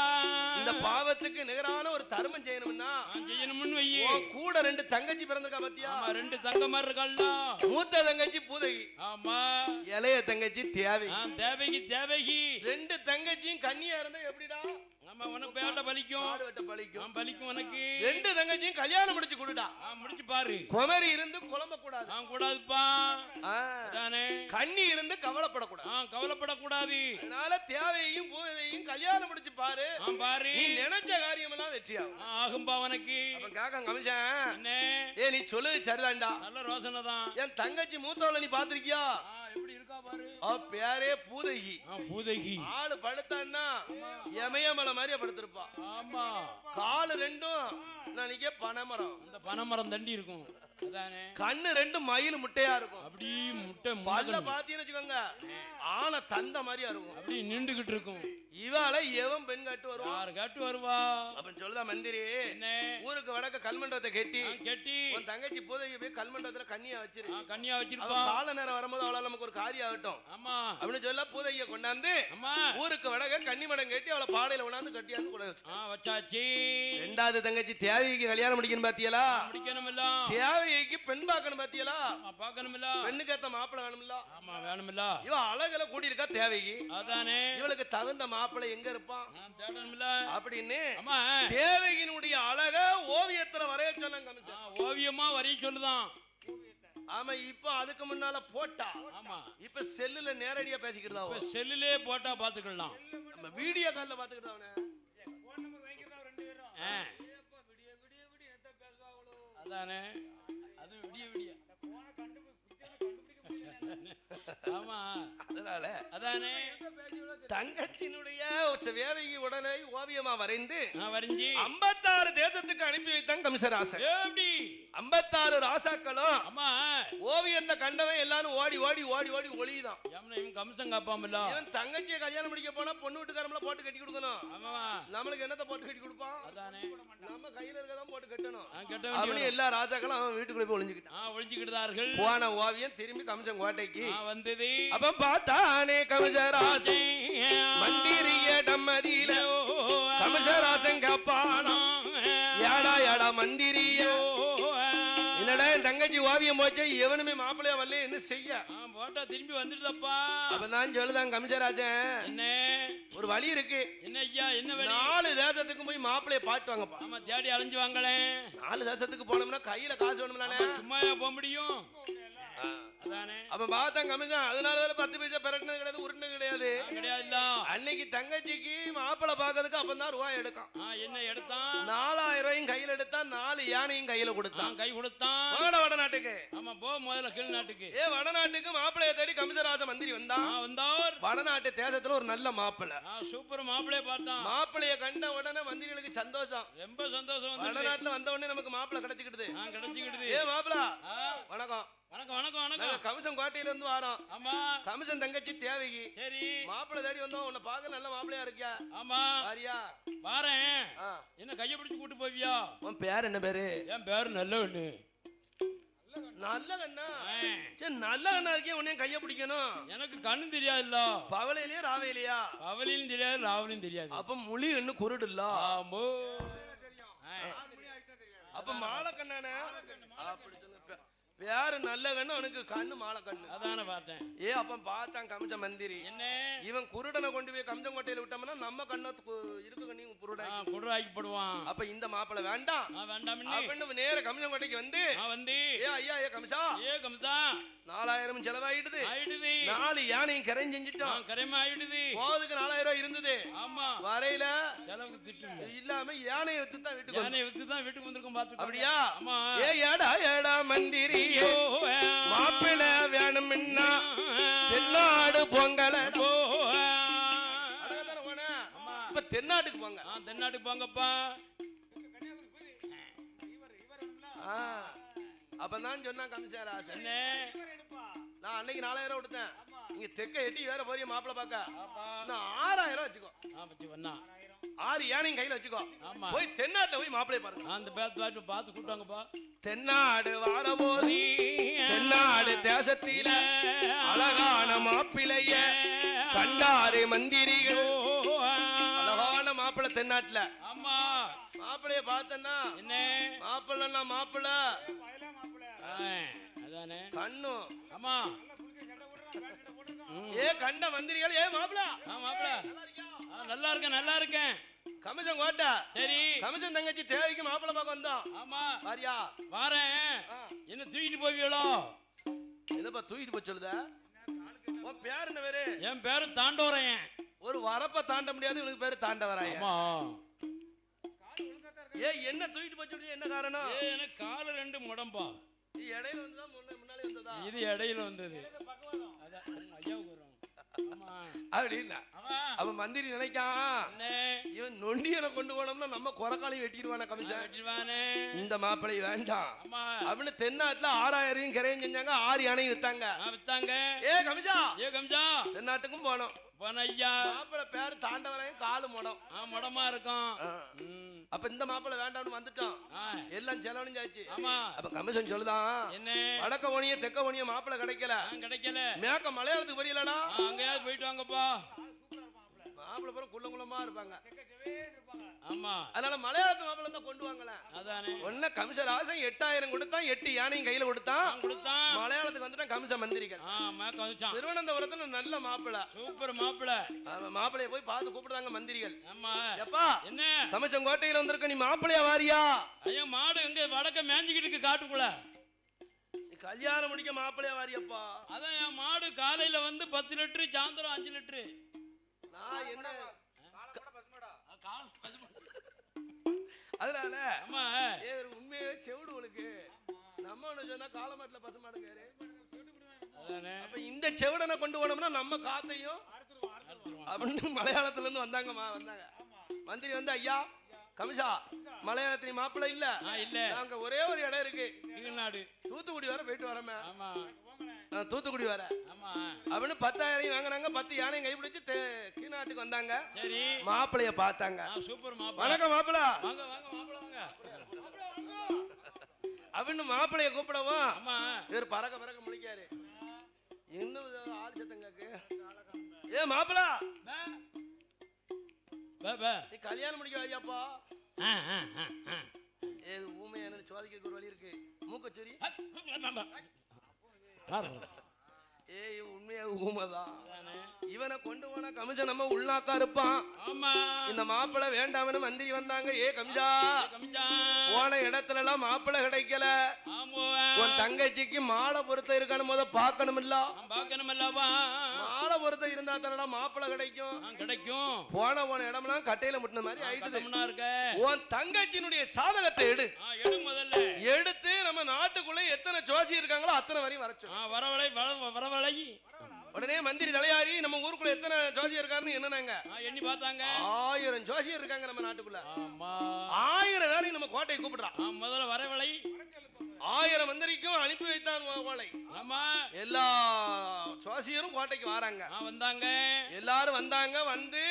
இந்த பாவத்துக்கு நிகரான ஒரு தர்மம் செய்யணும்னா செய்யணும்னு வை. கூட 2 தங்கச்சி பிறந்திருக்கா பத்தியா? 2 தங்கமார் இருக்கல்ல. மூத்த தங்கச்சி பூதகி, ஆமா இளைய தங்கச்சி தேவகி. தேவகி 2 தங்கச்சியும் கன்னியா இருந்தா எப்படிடா? உனக்கு பேட்ட பலிக்கும் பலிக்கும். உனக்கு 2 தங்கச்சியும் கல்யாணம் முடிச்சு கொடுடா. முடிச்சு பாரு. குமரி இருந்து குழம்ப கூடாது, கூடாதுப்பா. கண்ணி இருந்து கவலைப்படக்கூடாது. அதனால தேவையையும் பூவையையும் கல்யாணம் முடிச்சு பாரு. நீ நினைச்ச காரியம் எல்லாம் வெற்றியாகும் ஆகும்பா உனக்கு. அப்ப கேட்க கமிஷன் ஏ நீ சொல்லுது சரிதான்டா, நல்ல ரோசனை தான். என் தங்கச்சி மூத்தவளை நீ பாத்திருக்கியா? எப்படி இருக்கா பாரு. பேரே பூதகி. ஆளு படுத்தான்னா எமயமலை மாதிரியா படுத்திருப்பா. ஆமா காலு 2ம் நாளைக்கே பனைமரம், அந்த பனைமரம் தண்டி இருக்கும். கண்ணு 2 மயில் முட்டையா இருக்கும். அப்படி முட்டை பல்ல பாத்தீங்கன்னு வச்சுக்கோங்க ஆன தந்த மாதிரியா இருக்கும். அப்படி நின்றுகிட்டு இருக்கும். இவாள எவன் பெண் காட்டு வருவா? காட்டு வருவா அப்படின்னு சொல்லுதா மந்திரி. ஊருக்கு வடக்க கல்மண்டத்தை கெட்டி உன் தங்கச்சி பூதைக்கு போய் கல்மண்டத்துல கன்னியா வச்சிருப்பா. கால நேரம் வரும்போது அவளால நமக்கு ஒரு காரியம் ஆகட்டும் அப்படின்னு சொல்ல பூதைய கொண்டாந்து ஊருக்கு வடக்க கன்னிமடம் கட்டி அவளை பாடையில கொண்டாந்து கட்டியாந்து கூட வச்சாச்சு. 2வது தங்கச்சி தேவைக்கு கல்யாணம் முடிக்கணும் பாத்தியலா? தேவைக்கு பெண் பார்க்கணும் பாத்தியலா? பெண்ணுக்கு ஏத்த மாப்பிள்ள வேணும்ல. இவ அழகுல கூடி இருக்கா தேவைக்கு, அதானே இவளுக்கு தகுந்த மாப்பிள்ளை எங்க இருப்பான் தேடணும்ல அப்படின்னு ஆமா தேவகியினுடைய அழக ஓவியத்துல வரைய சொன்னாங்க கமிஷன். ஓவியமா வரைய சொல்லுதான். ஆமா இப்ப அதுக்கு முன்னால போட்டா ஆமா இப்ப செல்லுல நேரடியா பேசிக்கிறதா இப்ப செல்லுலே போட்டா பாத்துக்கலாம். நம்ம வீடியோ கால்ல பாத்துக்கிட்டா அதானே அது விடிய விடிய ஆமா அதனால அதானே தங்கச்சினுடைய வேவைக்கு உடனே ஓவியமா வரைந்து வரைஞ்சி 56 தேசத்துக்கு அனுப்பி வைத்தாங்க கமிஷராசன். எப்படி 56 ராசாக்களும் ஆமா ஓவியத்தை கண்டவன் எல்லாரும் ஓடி ஓடி ஓடி ஓடி ஒளிதான். இவன் கமிஷன் காப்பாமல்ல இவன் தங்கச்சியை கல்யாணம் முடிக்க போனா பொண்ணு வீட்டுக்காரம்ல போட்டு கட்டி கொடுக்கணும். ஆமா நம்மளுக்கு என்னத்தை போட்டு கட்டி கொடுப்பான்? அதானே நம்ம கையில இருக்கதான் போட்டு கட்டணும். அப்படி எல்லா ராஜாக்களும் அவன் வீட்டுக்குள்ள போய் ஒளிஞ்சுக்கிட்டான். ஒளிஞ்சுக்கிட்டார்கள். போன ஓவியம் திரும்பி கமிஷன் கோட்டைக்கு வந்தது. அப்ப பார்த்தானே கமிஷராசன் மந்திரிய டம்மதியில கமிஷராசன் கப்பானா யாடா யாடா மந்திரியோ என்னடா தங்கச்சி ஓவியம் போச்சு எவனுமே மாப்பிள்ளையா வரல என்ன செய்ய போட்டா திரும்பி வந்துடுதப்பா. அப்பதான் சொல்லுதான் கமிஷராஜன் என்ன ஒரு வழி இருக்கு. என்ன ஐயா என்ன வழி? 4 தேசத்துக்கு போய் மாப்பிள்ளைய பாட்டு வாங்கப்பா. ஆமா தேடி அலைஞ்சு வாங்களே. 4 தேசத்துக்கு போனோம்னா கையில காசு வேணும்லானே. சும்மாயா போக முடியும்? அதானே அப்ப பார்த்தா கமிஷன் அதனால 10 பைசா பெரட்டினது கிடையாது உருண்டது கிடையாது கிடையாது. அன்னைக்கு தங்கச்சிக்கு மாப்பிள்ளை பாக்கிறதுக்கு அப்பதான் ரூபாய் எடுக்கான். என்ன எடுத்தான்? 4000 ரூபாயும் கையில எடுத்தான் 4 யானையும் கையில கொடுத்தான். கை கொடுத்தான். வடநாட்டுக்கு ஆமா போ முதல்ல கீழ் நாட்டுக்கு. வடநாட்டுக்கு மாப்பிள்ளைய தேடி கமிஷராஜ மந்திரி வந்தார். வடநாட்டு தேசத்துல ஒரு நல்ல மாப்பிள்ளை சூப்பர் மாப்பிள்ளைய பார்த்தான். மாப்பிள்ளைய கண்ட உடனே மந்திரிகளுக்கு சந்தோஷம் ரொம்ப சந்தோஷம். வடநாட்டுல வந்த உடனே நமக்கு மாப்பிள்ளை கிடைச்சிக்கிடுது. மாப்பிள்ளை வணக்கம் வணக்கம் வணக்கம் வணக்கம். கமிஷன் கோட்டையில இருந்து வரோம். ஆமா கமிஷன் தங்கச்சி தேவைக்கு சரி மாப்பிள்ளை தேடி வந்தோம். உன்னை பார்க்க நல்ல மாப்பிள்ளையா இருக்கியா? ஆமா வாரியா? வாரேன். என்ன கைய பிடிச்சு கூட்டு போவியா? உன் பேர் என்ன பேரு? என் பேரு நல்லவண்ணு. நல்ல கண்ணா? சரி நல்ல கண்ணா இருக்கே உன்னையும் கைய பிடிக்கணும். எனக்கு கண்ணு தெரியாதுல்ல. பவளையிலயா ராவையிலயா? பவளையும் தெரியாது ராவலையும் தெரியாது. அப்ப முழி கண்ணு குருடு இல்ல. ஆம்போ அப்ப மாலை கண்ணானே அப்படி வேற நல்ல கண்ணு அவனுக்கு கண்ணு மாலை கண்ணு. அதான பார்த்தேன். அப்ப பார்த்தான் கமிஷ மந்திரி என்ன இவன் குருடனை கொண்டு போய் கமிஷன் கோட்டையில விட்டோம்னா நம்ம கண்ணு இருக்கு கண்ணையும் குருடாக்கி போடுவான். அப்ப இந்த மாப்பிள்ளை வேண்டாம் வேண்டாம் அப்படின்னு நேர கமிஷன் கோட்டைக்கு வந்து ஐயா கமிஷா கமிஷா 4000 செலவாயிடுது. 4 யானையும் கரை செஞ்சுட்டோம். கரைமா ஆயிடுது. போதுக்கு 4000 ரூபாய் இருந்தது. ஆமா வரையில செலவுக்கு திட்டு இல்லாம யானையை வித்து தான் வீட்டுக்கு வந்திருக்கோம் பாத்து. அப்படியா? ஆமா ஏடா மந்திரி மாப்பிள வேணும்னா தென்னாடு பொங்கல இப்ப தென்னாட்டுக்கு போங்க. தென்னாட்டுக்கு போங்கப்பா. அப்பதான் சொன்னா கமிஷராசன் நான் அன்னைக்கு 4000 கொடுத்தேன். நீங்க தெக்க எட்டி வேற போறிய மாப்பிள பாக்க நான் 6000 வச்சுக்கோ. 6 யானையும் கையில வச்சுக்கோ. போய் தென்னாட்டுல போய் மாப்பிளைய பாருங்க. அந்த பேத்து பார்த்து கூட்டாங்கப்பா. தென்னாடு வாரபோதி தென்னாடு தேசத்தில அழகான மாப்பிளைய கண்டாரு மந்திரிகள். அழகான மாப்பிள்ளை தென்னாட்டுல. ஆமா மாப்பிளைய பார்த்தன்னா என்ன மாப்பிள்ளை மாப்பிள்ளை அதானே கண்ணு. ஆமா கண்ட மந்திரிகள் மாப்பிள நல்லா இருக்கேன் கமிஷன் கோட்டை. சரி கமிஷன் தங்கச்சி தேவைக்கு மாப்பிள பார்க்க வந்தோம். ஆமா வாரியா? வாரேன். என்ன தூக்கிட்டு போவீங்களோ? என்னப்பா தூக்கிட்டு போய் சொல்லுத? உன் பேர் என்ன பேரு? என் பேரு தாண்டவரையன். ஒரு வரப்ப தாண்ட முடியாது இவனுக்கு பேரு தாண்டவராயன். என்ன தூக்கிட்டு போய் சொல்லுது? என்ன காரணம்? எனக்கு கால 2 முடம்பா. இடையில வந்ததா முன்னாலே வந்ததா? இது இடையில வந்தது. ஐயாவுக்கு வரும். அப்படின்னா அவன் மந்திரி நினைக்கான் இவன் நொண்டியனை கொண்டு போனோம்னா நம்ம குறக்காலி வெட்டிடுவான கமிஷன். இந்த மாப்பிள்ளை வேண்டாம் அப்படின்னு தென்னாட்டுல 6000 கரையும் செஞ்சாங்க. 6 யானையும் வித்தாங்க. கமிஷா தென்னாட்டுக்கும் போனோம். ஐயா மாப்பிள்ளை பேரு தாண்டவரையும் காலு முடமா இருக்கும். அப்ப இந்த மாப்பிள்ளை வேண்டாம்னு வந்துட்டோம். எல்லாம் செலவழிஞ்சாச்சு. அப்ப கமிஷன் சொல்லுதான் என்ன வடக்க ஓனிய தெக்க ஓனிய மாப்பிள்ளை கிடைக்கல. மேக்க மலையாளத்துக்கு புரியலடா. அங்கேயாவது போயிட்டு வாங்கப்பா. மாப்பிள்ளை பூரா குள்ளமா இருப்பாங்க. ஆமா, அதனால மலையாளத்து மாப்பிள்ளை தான் கொண்டு வாங்கலாம். அதானே ஒண்ணு கமிஷன் ராசன் 8000 கொடுத்தான், 8 யானையும் கையில கொடுத்தான். மலையாளத்துக்கு வந்துட்டான் கமிஷ மந்திரிகள். திருவனந்தபுரத்துல நல்ல மாப்பிள்ளை, சூப்பர் மாப்பிள்ளை. மாப்பிள்ளைய போய் பார்த்து கூப்பிடுறாங்க மந்திரிகள். ஆமா, எப்பா என்ன கமிஷன் கோட்டையில வந்திருக்க, நீ மாப்பிள்ளையா வாரியா? ஐயா, மாடு எங்க வடக்க மேஞ்சிக்கிட்டு இருக்கு காட்டுக்குள்ள. கல்யாணம் முடிக்க மாப்பிள்ளையா வாரியப்பா? அதான் என் மாடு காலையில வந்து 10 லிட்டர், சாயந்தரம் 5 லிட்டர். நான் என்ன அதனால உண்மையே செவிடு உனக்கு. நம்ம ஒண்ணு சொன்னா காலமாட்டுல 10 மாடுங்காரு. அப்ப இந்த செவிடனை கொண்டு போனோம்னா நம்ம காத்தையும் அப்படின்னு மலையாளத்துல இருந்து வந்தாங்க. மந்திரி வந்து, ஐயா கமிஷா மலையாளத்தின் மாப்பிள்ளை இல்ல இல்ல, அங்க ஒரே ஒரு இடம் இருக்கு, தமிழ்நாடு தூத்துக்குடி வர போயிட்டு வரமே. தூத்துக்குடி வர அப்படின்னு 10,000 வாங்கினாங்க. 10 யானையும் கைப்பிடிச்சு கீழ்நாட்டுக்கு வந்தாங்க. சரி, மாப்பிள்ளைய பார்த்தாங்க. சூப்பர் மாப்பிள்ளை, வணக்கம் மாப்பிள்ளை அப்படின்னு மாப்பிள்ளைய கூப்பிடவும் இவர் பறக்க பறக்க முடிக்காரு. இன்னும் ஆள் சத்தங்காக்கு, ஏ மாப்பிள்ளை நீ கல்யாணம் முடிக்க வாரியாப்பா? ஏது ஊமையான சோதிக்க ஒரு வழி இருக்கு, மூக்கச்சேரி. ஏய் உண்மையா ஊமைதான். இவனை கொண்டு போனா கமிஷன் நம்ம உள்நாக்கா இருப்பான். ஆமா, இந்த மாப்பிள்ளை வேண்டாம்னு மந்திரி வந்தாங்க. ஏ கமிஷா, போன இடத்துல எல்லாம் மாப்பிள்ளை கிடைக்கல. உன் தங்கச்சிக்கு மாலை பொருத்தம் இருக்கான்னு முத பாக்கணும் இல்ல? மாலை பொருத்தம் இருந்தா தானடா மாப்பிள்ளை கிடைக்கும். போன இடம்லாம் கட்டையில முட்டின மாதிரி ஆயிடுது. உன் தங்கச்சியினுடைய சாதகத்தை எடு முதல்ல. எடுத்து நம்ம நாட்டுக்குள்ள எத்தனை ஜோசி இருக்காங்களோ அத்தனை வரையும் வரவழை. உடனே மந்திரி தலையாரி நம்ம ஊருக்குள்ள எத்தனை ஜோசியர் இருக்காருன்னு என்னன்னாங்க எண்ணி பார்த்தாங்க. 1000 ஜோசியர் இருக்காங்க நம்ம நாட்டுக்குள்ள. 1000 பேரையும் நம்ம கோட்டையை கூப்பிடுறான். முதல்ல வரவழை 1000 மந்திரிக்கும் அனுப்பி வைத்தான் ஓலை. ஆமா, எல்லா ஜோசியரும் கோட்டைக்கு வராங்க. வந்தாங்க, எல்லாரும் வந்தாங்க. வந்து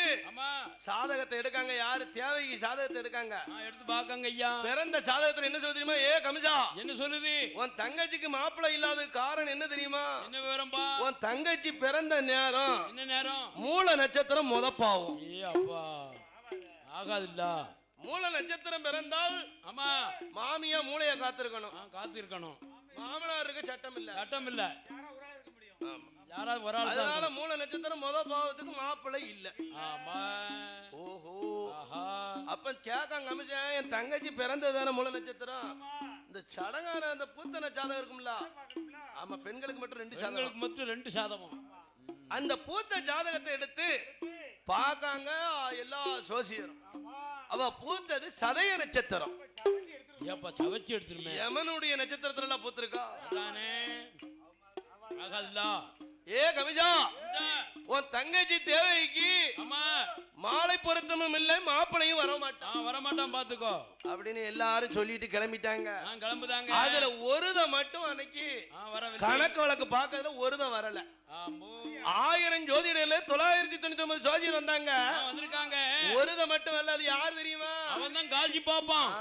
சாதகத்தை எடுக்காங்க. யாரு தேவைக்கு சாதகத்தை எடுக்காங்க, எடுத்து பாக்காங்க. ஐயா, பிறந்த சாதகத்துல என்ன சொல்ல தெரியுமா? ஏ கமிஷா, என்ன சொல்லுது? உன் தங்கச்சிக்கு மாப்பிள்ளை இல்லாத காரணம் என்ன தெரியுமா? என்ன விவரம்பா? உன் தங்கச்சி பிறந்த நேரம் என்ன நேரம்? மூல நட்சத்திரம் முதப்பாவும். ஏ அப்பா, ஆகாதுல்ல. மூல நட்சத்திரம் பிறந்தால் ஆமா மாமியா மூளைய காத்திருக்கணும். மாமனாருக்கு சட்டம் இல்ல. யாராவது ஒரு ஆள். அதனால மூல நட்சத்திரம் முத பாவத்துக்கு மாப்பிள்ளை இல்ல. ஆமா, ஓஹோ, அப்ப கேட்காங்க கமிஷன், என் தங்கச்சி பிறந்ததான மூல நட்சத்திரம். இந்த சடங்கான அந்த பூத்தன சாதகம் இருக்கும்ல, ஆமா பெண்களுக்கு மட்டும் 2 சாதகம். அந்த பூத்த ஜாதகத்தை எடுத்து பார்க்காங்க எல்லா சோசியரும். அவ பூத்தது சதய நட்சத்திரம். ஏப்பா சவச்சி எடுத்துருமே, யமனுடைய நட்சத்திரத்துல எல்லாம் பூத்திருக்கா. ஏ கமிஷா, உன் தங்கச்சி தேவைக்கு மாலை பொருத்தமும் இல்லை, மாப்பிளையும் வரமாட்டான் பாத்துக்கோ அப்படின்னு எல்லாரும் சொல்லிட்டு கிளம்பிட்டாங்க. அதுல ஒருத மட்டும் அன்னைக்கு கணக்கு வழக்கு பார்க்கறதுல ஒருத வரல. 1000 ஜோதிடர்ல 999 ஜோதிடர் வந்தாங்க. ஒருத மட்டும் வரல. அது யார் தெரியுமா? அவன் தான் காஜி பாப்பான்.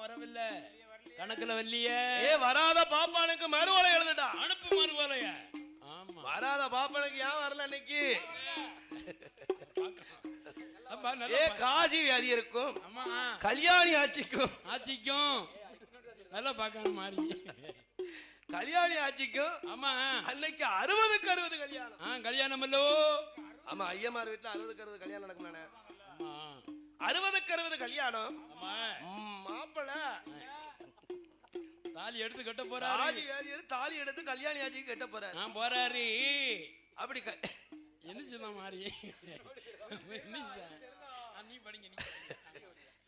வரவில்லை, கணக்குல வல்லியே. ஏ வராத பாப்பானுக்கு மறுவலை எழுதுடா, அனுப்பு மறுவலைய. ஆமா, வராத பாப்பானுக்கு ஏன் வரல அன்னைக்கு? ஏ காசி வியாதி இருக்கும், கல்யாணி ஆட்சிக்கும் நல்லா பார்க்கணும் மாதிரி. கல்யாணி ஆட்சிக்கும் ஆமா அன்னைக்கு 60க்கு 60 கல்யாணம். கல்யாணம் இல்லோ? ஆமா, ஐயமார் வீட்டுல 60க்கு 60 கல்யாணம் நடக்குமானே. 60க்கு 60 கல்யாணம். மாப்பிள்ளை தாலி எடுத்து கட்ட போறாரு. தாலி எடுத்து கல்யாணி ஆட்சிக்கு கட்ட போறாரு. அப்படி என்ன சொன்ன மாதிரி நீ படிங்க.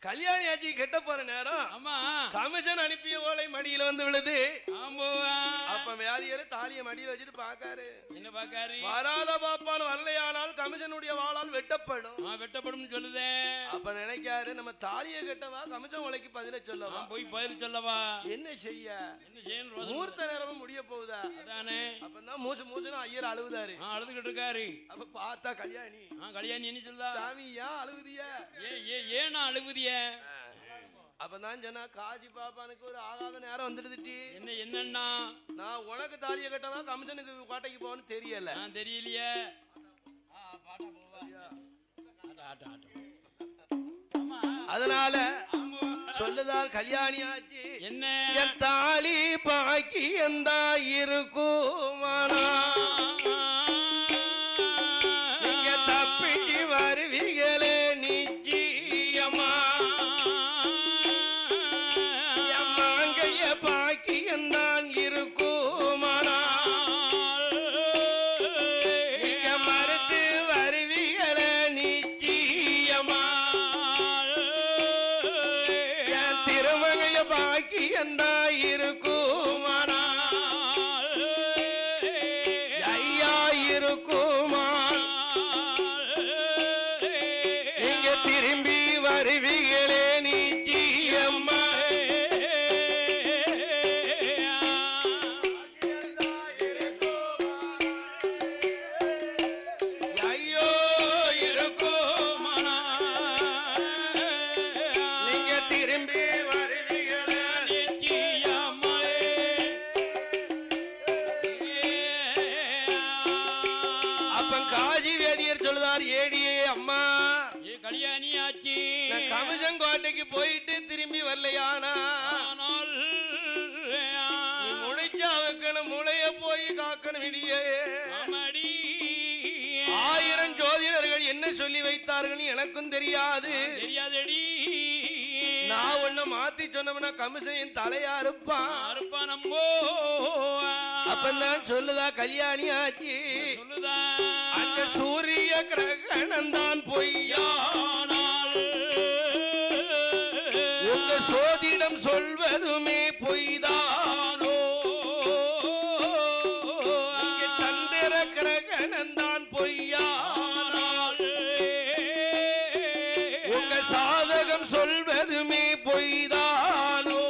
கல்யாணி ஆட்சி கெட்ட போற நேரம் ஆமா கமிஷன் அனுப்பிய ஓலை மடியில வந்து விழுது. அப்ப வியாதியர் தாலிய மடியில வச்சுட்டு பாக்காரு. என்ன பாக்காரு? வராத பாப்பான் வரலையானால் கமிஷனுடைய வாளால் வெட்டப்படும் சொல்லுதே. அப்ப நினைக்காரு, நம்ம தாலிய கெட்டவா கமிஷன் ஓலைக்கு பதில சொல்லவா, போய் பதில் சொல்லவா, என்ன செய்யணும்? மூர்த்த நேரமும் முடிய போகுதா அதானே. அப்பதான் மூச்சுன்னு ஐயர் அழுவுதாரு. அழுதுகிட்டு இருக்காரு. அப்ப பார்த்தா கல்யாணி என்ன சொல்லுதா? சாமி ஏன் அழுவுதிய? ஏன்னா அழுவுதிய? அப்பதான் சொன்னா, காஜி பாப்பானுக்கு ஒரு ஆகாத நேரம் வந்துடுதுட்டி. என்னன்னா நான் உனக்கு தாலிய கட்டவா கமிஷனுக்கு கோட்டைக்கு போகணும்னு தெரியலையே. அதனால சொல்லுதால் கல்யாணி ஆச்சு என்ன தாலி பாக்கி எந்த இருக்குமானா நீங்க தப்பிக்கு வருவீங்களே நிச்சயமா மாங்கைய பாக்கி எந்தான் இருக்குமானா நீங்க மறுத்து வருவீங்களே நிச்சயமா பாக்கி எந்த இருக்குமானா ஐயா இருக்குமா நீங்க திரும்பி வருவீங்களே நிச்சயமா ஐயோ இருக்குமானா நீங்க திரும்பி ஏடியே அம்மா கல்யாணி ஆச்சி கமஜங்கோட்டைக்கு போயிட்டு திரும்பி வரலையானா நீ முளைச்சா வைக்கணும் முளைய போய் காக்கணும் இடியே 1000 ஜோதிடர்கள் என்ன சொல்லி வைத்தார்கள் எனக்கும் தெரியாது நான் ஒன்ன மாத்தி சொன்னோம்னா கமிஷன் தலையா இருப்பான் அப்பதான் சொல்லுதா கல்யாணி ஆச்சி சொல்லுதா அந்த சூரிய கிரகணம் தான் பொய்யானால் உங்க சோதிடம் சொல்வதுமே பொய்தானோ இங்க சந்திர கிரகணம் தான் பொய்யானால் உங்க சாதகம் சொல்வதுமே பொய்தானோ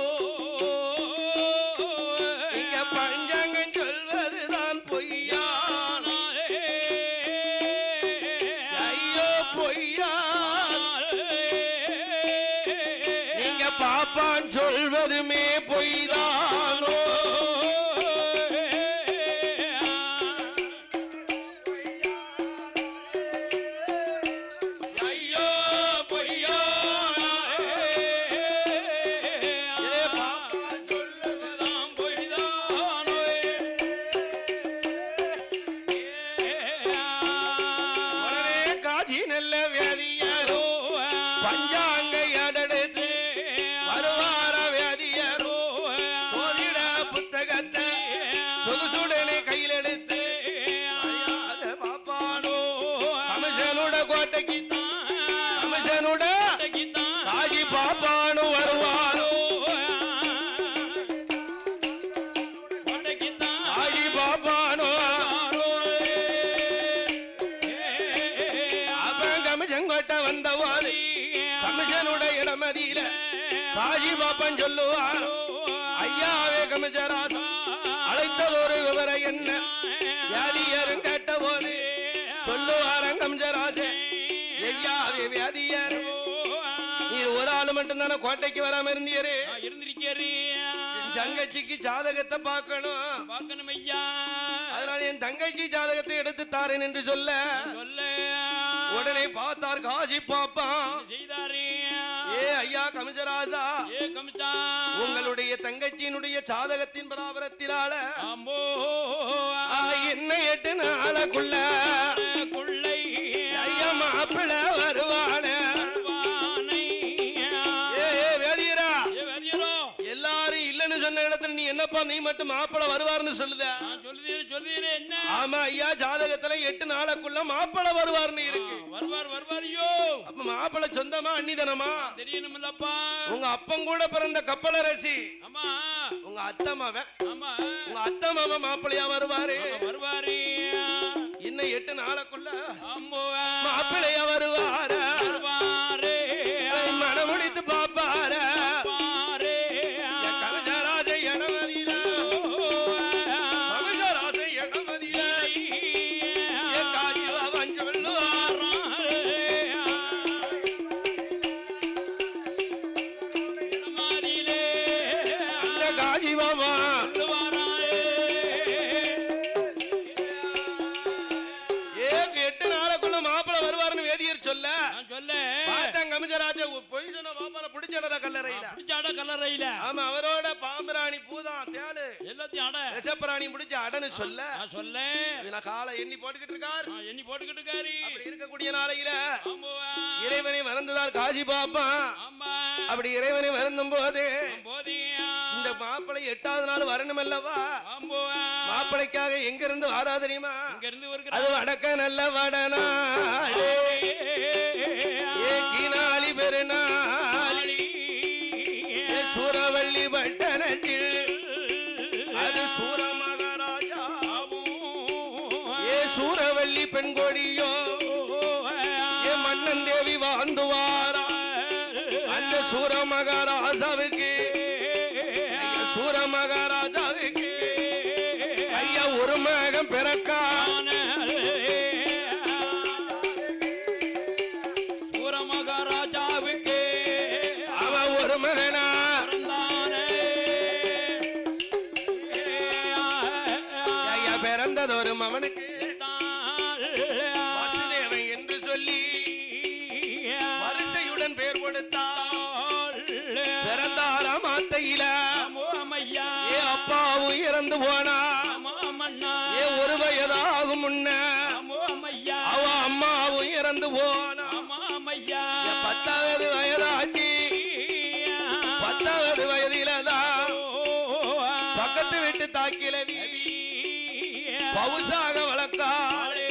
இங்க பஞ்சாங்கம் சொல்வதுதான் பொய்யா பாப்பான் சொல்வதுமே பொய்தானோ ஐயோ பொய்யா பாப்பான் சொல்வதுதான் பொய்தானோ உடனே காட்சி நல்ல வேதியாரோ பஞ்சாங்க எடெடுத்து வருவார வேதியரோ சோதிட புத்தகத்தை சொகுசுடனே கையில் எடுத்து பாப்பானோ கமிஷனோட கோட்டைக்கு கமிஷனோட காஜி பாப்பானோ வருவாரோ காஜி பாப்பானோ அவன் கமிஷங்கோட்டை வந்தவாறு கமிஷனோட இடமதியில காஜி பாப்பன் சொல்லுவார் ஐயாவே கமிஷராசா அழைத்ததொரு விவரம் என்ன வியாதியரும் கேட்ட போது சொல்லுவார் கமிஷராஜே ஐயாவே வியாதியர் நீ ஒரு ஆளு மட்டும் தானே கோட்டைக்கு வராம இருந்தீரு தங்கச்சிக்கு ஜாதகத்தை பார்க்கணும் ஐயா அதனால என் தங்கச்சி ஜாதகத்தை எடுத்து தாரேன் என்று சொல்ல உடனே பார்த்தார் காஜி பாப்பா ஏ ஐயா கமிஷராஜா உங்களுடைய தங்கச்சியினுடைய ஜாதகத்தின் பராபரத்தினால என்ன 8 நாளுக்குள்ள ஐயா மாப்பிள்ள வருவான எல்லாரும் இல்லன்னு சொன்ன இடத்துல நீ என்னப்பா நீ மட்டும் மாப்பிள்ள வருவார்னு சொல்லுத ஆமா ஐயா ஜாதகத்துல 8 நாளுக்குள்ள மாப்பிள்ள வருவார்னு இருக்கு அப்ப மாப்பிள்ள சொந்தமா அண்ணிதனமா தெரியணும்லப்பா உங்க அப்பன் கூட பிறந்த கப்பலரசி உங்க அத்தை மாவன் உங்க அத்தை மாமா மாப்பிள்ளையா வருவாரு இன்னும் 8 நாளுக்குள்ள மாப்பிள்ளையா வருவாரு மனமுடித்து பாப்பாரு புடிச்சட கல்லறையில ஆமா அவரோட பாம்பராணி பூதம் தேளு எல்லாத்தையும் அட விஷப்பிராணி முடிஞ்சு அடன்னு சொல்ல நான் காலை எண்ணி போட்டுக்கிட்டு இருக்காரு அப்படி இருக்கக்கூடிய நாளையில இறைவனை மறந்துதான் காஜி பாப்பா அப்படி இறைவனை மறந்தும் போது இந்த மாப்பிளை 8வது நாள் வரணும் அல்லவா மாப்பிளைக்காக எங்க இருந்து வாரா தெரியுமா அது வடக்க நல்ல வடநாடு ஏக்கினாலி பெருநாளி சூரவள்ளி பட்டணத்தில் அது சூர மகாராஜா ஏ சூரவள்ளி பெண் கொடியோ ஏ மன்னன் தேவி வாழ்ந்துவாரா அந்த சூர மகாராஜாவுக்கு சூர மகாராஜாவுக்கு ஐயா ஒரு மகன் பிறக்கான சூர மகாராஜாவுக்கு அவன் ஒரு மகனா ஐயா பிறந்தது ஒரு மகனுக்கு வாசுதேவன் என்று சொல்லி வரிசையுடன் பேர் கொடுத்தார் பிறந்தாராம் அத்தையில ஏ அப்பாவும் இறந்து போனா ஏ ஒரு வயதாகும் முன்ன அவ அம்மாவும் இறந்து போனா 10வது வயதாகி 10வது வயதில்தான் பக்கத்து வீட்டு தாக்கிலவி பவுசாக வளர்த்தாளே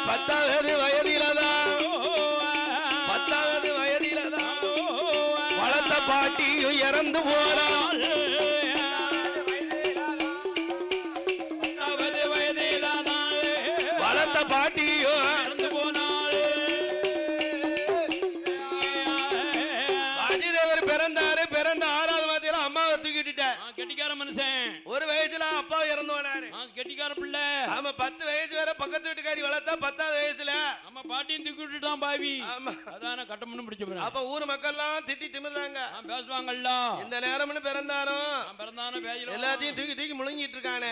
10வது வயதில்தான் 10வது வயதில்தான் வளர்த்த பாட்டியும் இறந்து போனாள் வளர்த்த பாட்டியும் இறந்து போனாள் வாஜிதேவர் பிறந்தாரு பிறந்த 6வது மாதத்துல அம்மாவை தூக்கிட்டார் கெட்டிக்கார மனுஷன் ஒரு வயசுல அப்பா இறந்து போனாரு கெட்டிக்கார பிள்ளை ஆமா 10 வயசு வரை பக்கத்து வீட்டுக்காரி வளர்த்தா 10வது வயசுல ஆமா பாட்டியும் தூக்கி விட்டுட்டான் பாவி அதான கட்டமனு பிடிச்ச அப்ப ஊர் மக்கள்லாம் திட்டி திமிர்றாங்க பேசுவாங்கல்ல இந்த நேரம்னு பிறந்தானோ எல்லாத்தையும் தூக்கி தூக்கி முழுங்கிட்டு இருக்கானே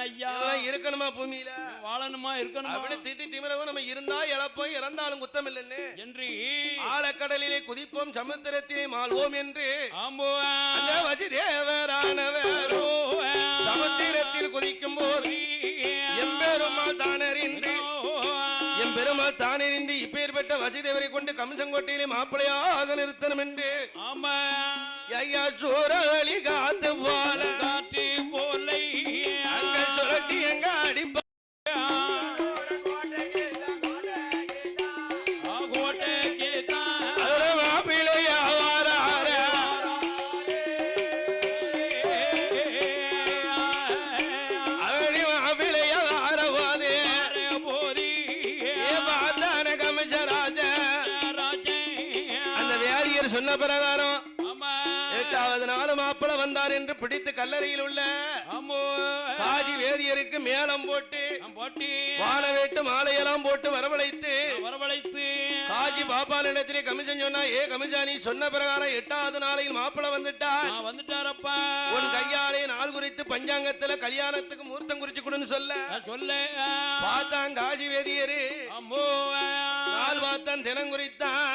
ஐயா இருக்கணுமா பூமியில வாழணுமா இருக்கணும் அப்படின்னு திட்டி திமிரவும் நம்ம இருந்தா இழப்போம் இறந்தாலும் குத்தம் இல்லைன்னு என்று ஆழக்கடலிலே குதிப்போம் சமுத்திரத்திலே மாள்வோம் என்று வஜிதேவரானவர் சமுத்திரத்தில் குதிக்கும் போது எம்பெருமாள் தானறிந்து எம்பெருமாள் தானறிந்து இப்பேற்பட்ட வஜிதேவரை கொண்டு கம்சங்கோட்டையிலே மாப்பிளையாக நிறுத்தணும் என்று ஆமா ஐயா சூறாவளி காத்து போல காற்று போலை அங்க சுரட்டி எங்க அடிப்ப சொன்ன பிரகாரம் 8வது நாள் மாப்பிள வந்தார் என்று பிடித்து கல்லறையில் உள்ள காஜி வேதியருக்கு மேளம் போட்டு வாழ வேட்டு மாலையெல்லாம் போட்டு வரவழைத்து காஜி பாப்பானிடத்திலே கமிஷன் சொன்னா ஏ கமிஷா நீ சொன்ன பிரகாரம் 8வது நாளையில் மாப்பிள வந்துட்டாரப்பா உன் கையாலே நாள் குறித்து பஞ்சாங்கத்துல கல்யாணத்துக்கு முகூர்த்தம் குறிச்சு கொடுன்னு சொல்ல பார்த்தான் காஜி வேதியரு நாள் பார்த்தான் தினம் குறித்தான்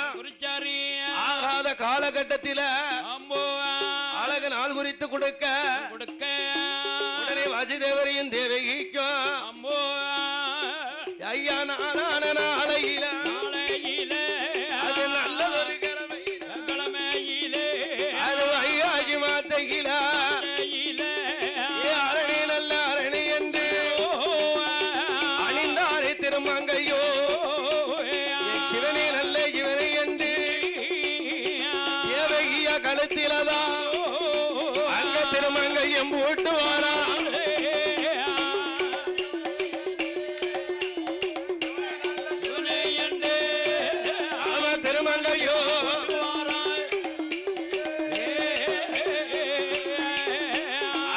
ஆகாத காலகட்டத்தில அழகு நாள் குறித்து கொடுக்க உடனே வாஜிதேவரையும் தேவகிக்கும் ஐயா நாளான நாளையில அது நல்லதொரு கிழமையிலே அது ஐயாஜி மாத்தையில அரணி நல்ல அரணி என்று அணிந்தாரே திருமங்கையோ சிவனே நல்ல இவனை என்று தேவகிய கழுத்திலதா அங்க திருமங்கையும் போட்டு வாரா திருமங்கையோ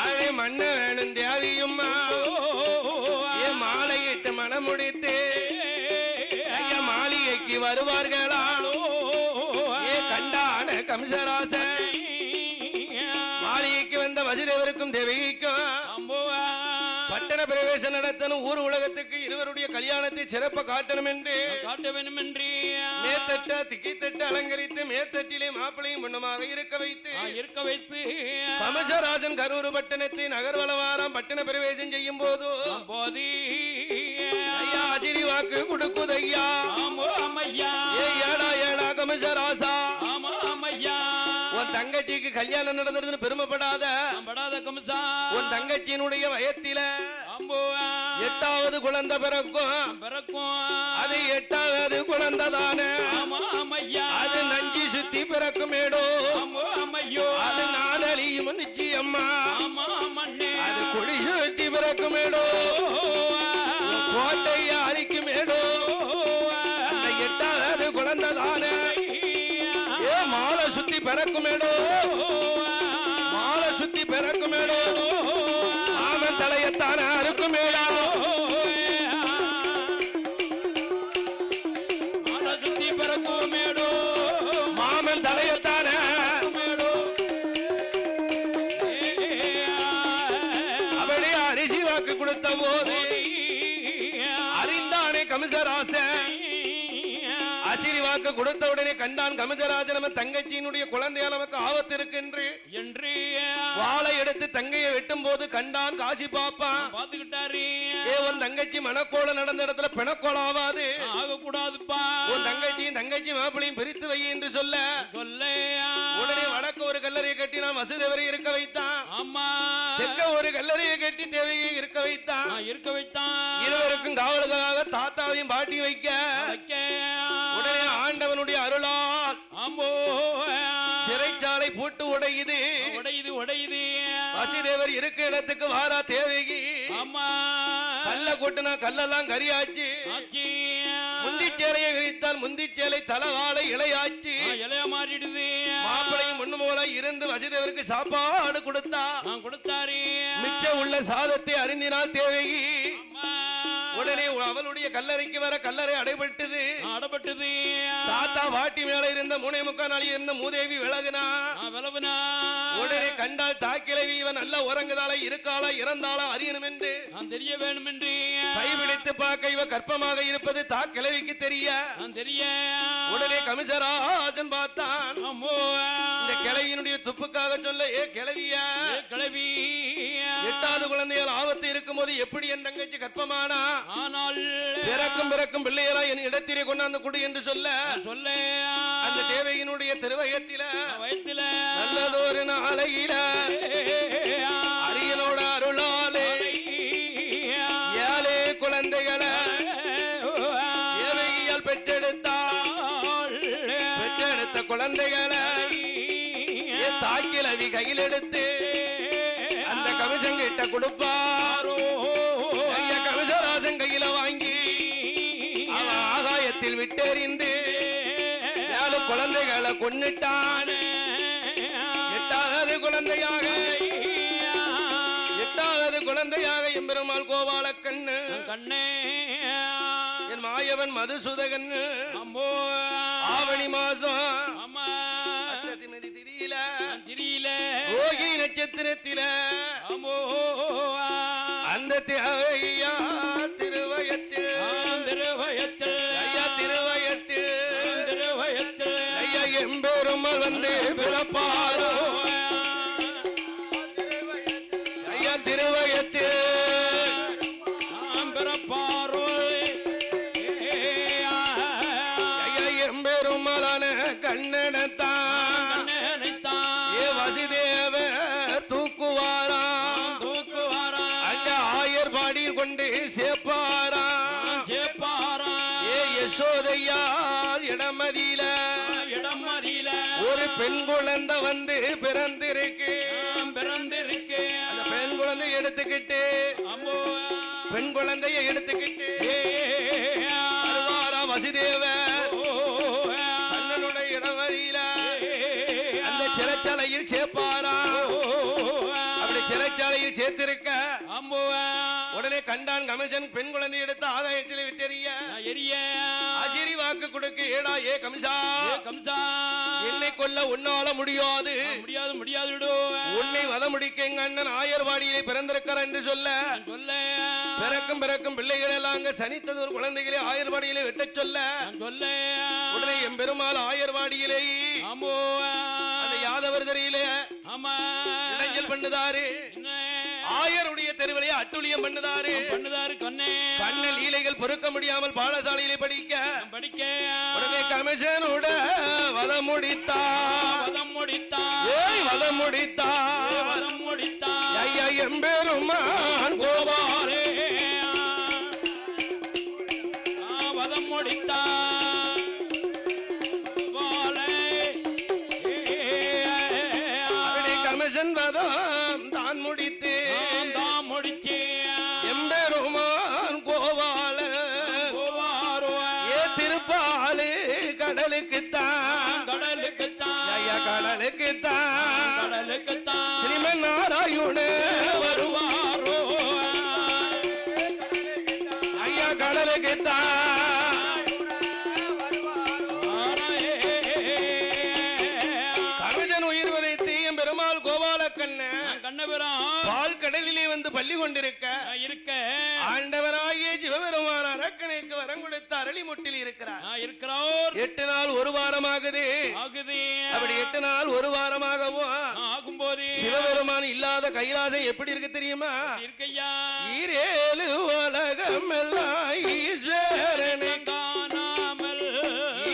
அழை மண்ண வேணும் தேவியும்மா என் மாலையிட்டு மனம் முடித்து ஐயா மாளிகைக்கு வருவார்களாலோ ஏ கண்டான கம்சராசன் மாளிகைக்கு வந்த வஜிதேவருக்கும் தேவகிக்கும் பட்ட பட்டண பிரவேசம் நடத்தணும், ஊர் உலகத்துக்கு இருவருடைய கல்யாணத்தை சிறப்ப காட்டணும் என்று காட்ட வேண்டும் என்று மேத்தட்ட திக்கித்தட்டு அலங்கரித்து மேத்தட்டிலே மாப்பிளையும் பொண்ணுமாக இருக்க வைத்து கமசராஜன் கரூர் பட்டணத்தை நகர்வலவாரம் பட்டண பிரவேசம் செய்யும் போது ஐயா அஜிரி வாக்கு கொடுக்குதையா ஏடா ஏடா கமசராசா உன் தங்கச்சிக்கு கல்யாணம் நடந்ததுன்னு பெருமைப்படாத கமசா. உன் தங்கச்சியினுடைய வயத்தில 8வது குழந்தை பிறக்கும் அது 8வது குழந்தைதானே அது நஞ்சி சுத்தி பிறக்குமேடோ அது நாடலியும் நிச்சயம்மா அது கொடி சுத்தி பிறக்குமேடோ கோட்டைய அரிக்குமேடோ அந்த 8வது குழந்தைதானே ஏ மாலை சுத்தி பிறக்குமேடோ மாலை சுத்தி பிறக்குமேடோ ஆமன் தலையத்தான அறுக்குமேடா மாலை சுத்தி பிறக்குமேடோ மாமன் தலையத்தான அவளே அரிசி வாக்கு கொடுத்த போது அறிந்தானே கமிசராசன் அச்சிரி வாக்கு கொடுத்த உடனே கண்டான் கமஜராஜன் நம்ம தங்கச்சியினுடைய குழந்தையால் நமக்கு ஆபத்து இருக்கு என்று வாளை எடுத்து தங்கையை வெட்டும் போது கண்டான் காசி பாப்பான் பாத்துக்கிட்டாரு. உன் தங்கச்சி மனக்கோள நடந்த இடத்துல பிணக்கோள ஆகாது ஆகக்கூடாதுப்பா. உன் தங்கச்சி மாப்பிளையும் பிரித்து வை என்று சொல்ல உடனே வடக்கு ஒரு கல்லறையை கட்டி நான் வசுதேவரை இருக்க வைத்தான். ஆமா தெற்க ஒரு கல்லறையை கட்டி தேவையை இருக்க வைத்தான். இருவருக்கும் காவலுக்காக தாத்தாவையும் பாட்டி வைக்க உடனே ஆண்டவனுடைய அருளால் சிறைச்சாலை பூட்டு உடையுது. வசுதேவர் இருக்க இடத்துக்கு வாரா தேவகி கல்ல கொட்டுனா கல்லெல்லாம் கரியாச்சு. முந்திச்சேலையை விரித்தால் முந்திச்சேலை தலவாளை இலையாச்சு. இலைய மாறிடுது. மாப்பிளையும் ஒண்ணு போல இருந்து வசுதேவருக்கு சாப்பாடு கொடுத்தாரு. மிச்சம் உள்ள சாதத்தை அறிந்தினால் தேவகி உடனே அவளுடைய கல்லறைக்கு வர கல்லறை அடைபட்டது. தாத்தா வாட்டி மேல இருந்த 3.25 நாள் இருந்த மூதேவி விலகுனா. உடனே கண்டால் தாக்கிழவி இவன் நல்ல உறங்குதாளா இருக்காளா இறந்தாளா அறியணும் என்று தெரிய வேண்டும் என்று கைபிடித்து பார்க்க இவ கற்பமாக இருப்பது தாக்கிழவிக்கு தெரிய உடனே கமிசராஜன் பார்த்தான். இந்த கிழவியினுடைய துப்புக்காக சொல்ல ஏ கிழவியா கிழவி 8வது குழந்தையால் ஆபத்து இருக்கும் போது எப்படி என் தங்கச்சி கற்பமானா ஆனால் பிறக்கும் பிள்ளையரா என் இடத்திலே கொண்டாந்து கொடு என்று சொல்ல அந்த தேவையினுடைய திருவயத்தில நல்லதொரு நாளையில அரியனோட அருளாலே 7 குழந்தைகளை தேவையால் பெற்றெடுத்த குழந்தைகளை தாக்கிலவி கையில் எடுத்து அந்த கமிஷங்கிட்ட கொடுப்பாரோ. கமிஷராஜன் கையில வாங்கி அவன் ஆகாயத்தில் விட்டெறிந்து 7 குழந்தைகளை கொன்னுட்டான். 8வது குழந்தையாக எம்பெருமாள் கோபால கண்ணு என் மாயவன் மதுசூதகன் ஆவணி மாசம் திரியில ரோகிணி நட்சத்திரத்தில அந்த ஐயா திருவயத்தில் ஐயா எம்பெருமாள் வந்து பிறப்பாரோ. ஐயா திருவயத்தில் பிறப்பாரோ. ஐயா எம்பெருமாளான கண்ணனத்தான் ஏ வசுதேவ தூக்குவாரா அங்க ஆயர்பாடி கொண்டு சேப்பாரா ஏ யசோதையார் இடமதியில ஒரு பெண் குழந்தை வந்து பிறந்திருக்கு. அந்த பெண் குழந்தையை எடுத்துக்கிட்டு வசுதேவர் கண்ணனுடைய இடமதியில அந்த சிறைச்சாலையில் சேப்பாரா. அப்படி சிறை சிறைச்சாலையில் சேர்த்திருக்க உடனே கண்டான் கமிஷன் பெண் குழந்தை எடுத்து ஆதாயத்தில் விட்டெறிய அஜிரி வாக்கு கொடுக்க ஏடா ஏ கமிஷா என்னை கொல்ல உன்னால முடியாது உன்னை வத முடிக்க எங்க அண்ணன் ஆயர்வாடியிலே பிறந்திருக்கிறார் என்று சொல்ல பிறக்கும் பிள்ளைகள் எல்லாம் அங்க சனித்தது ஒரு குழந்தைகளை ஆயர்வாடியிலே வெட்ட சொல்ல உடனே எம்பெருமாள் ஆயர்வாடியிலே அந்த யாதவர் தெரியல இடைஞ்சல் பண்ணுதாரு ஆயருடைய தெருவிலே அட்டுழியம் பண்ணுதாரு கண்ணல் ஈலைகள் பொறுக்க முடியாமல் பாடசாலையிலே படிக்க உடனே கமிஷனோட வதம் முடித்தா ஐயா எம்பெருமான் கோபாலே வதம் முடித்தா கமிஷன் வதம் தான் முடித்து எம்பெருமான் கோபால ஏ திருப்பாலு கடலுக்குத்தான் ஸ்ரீமன் நாராயண வருவாரோ ஐயா கடலுக்குத்தான் கமிஷன் உயிர் வதைத்து எம்பெருமாள் கோபால பால் கடலிலே வந்து பள்ளி கொண்டிருக்க ஆண்டவராகிய சிவபெருமான அரக்கனைக்கு வரம் கொடுத்த அரளிமுட்டில் இருக்கிறார் 8 நாள் ஒரு வாரமாகுது அப்படி 8 நாள் ஒரு வாரமாகவும் ஆகும்போது சிவபெருமான் இல்லாத கைலாசம் எப்படி இருக்கு தெரியுமா ஈரேழு உலகம் எல்லாம் ஈஸ்வரனை காணாமல்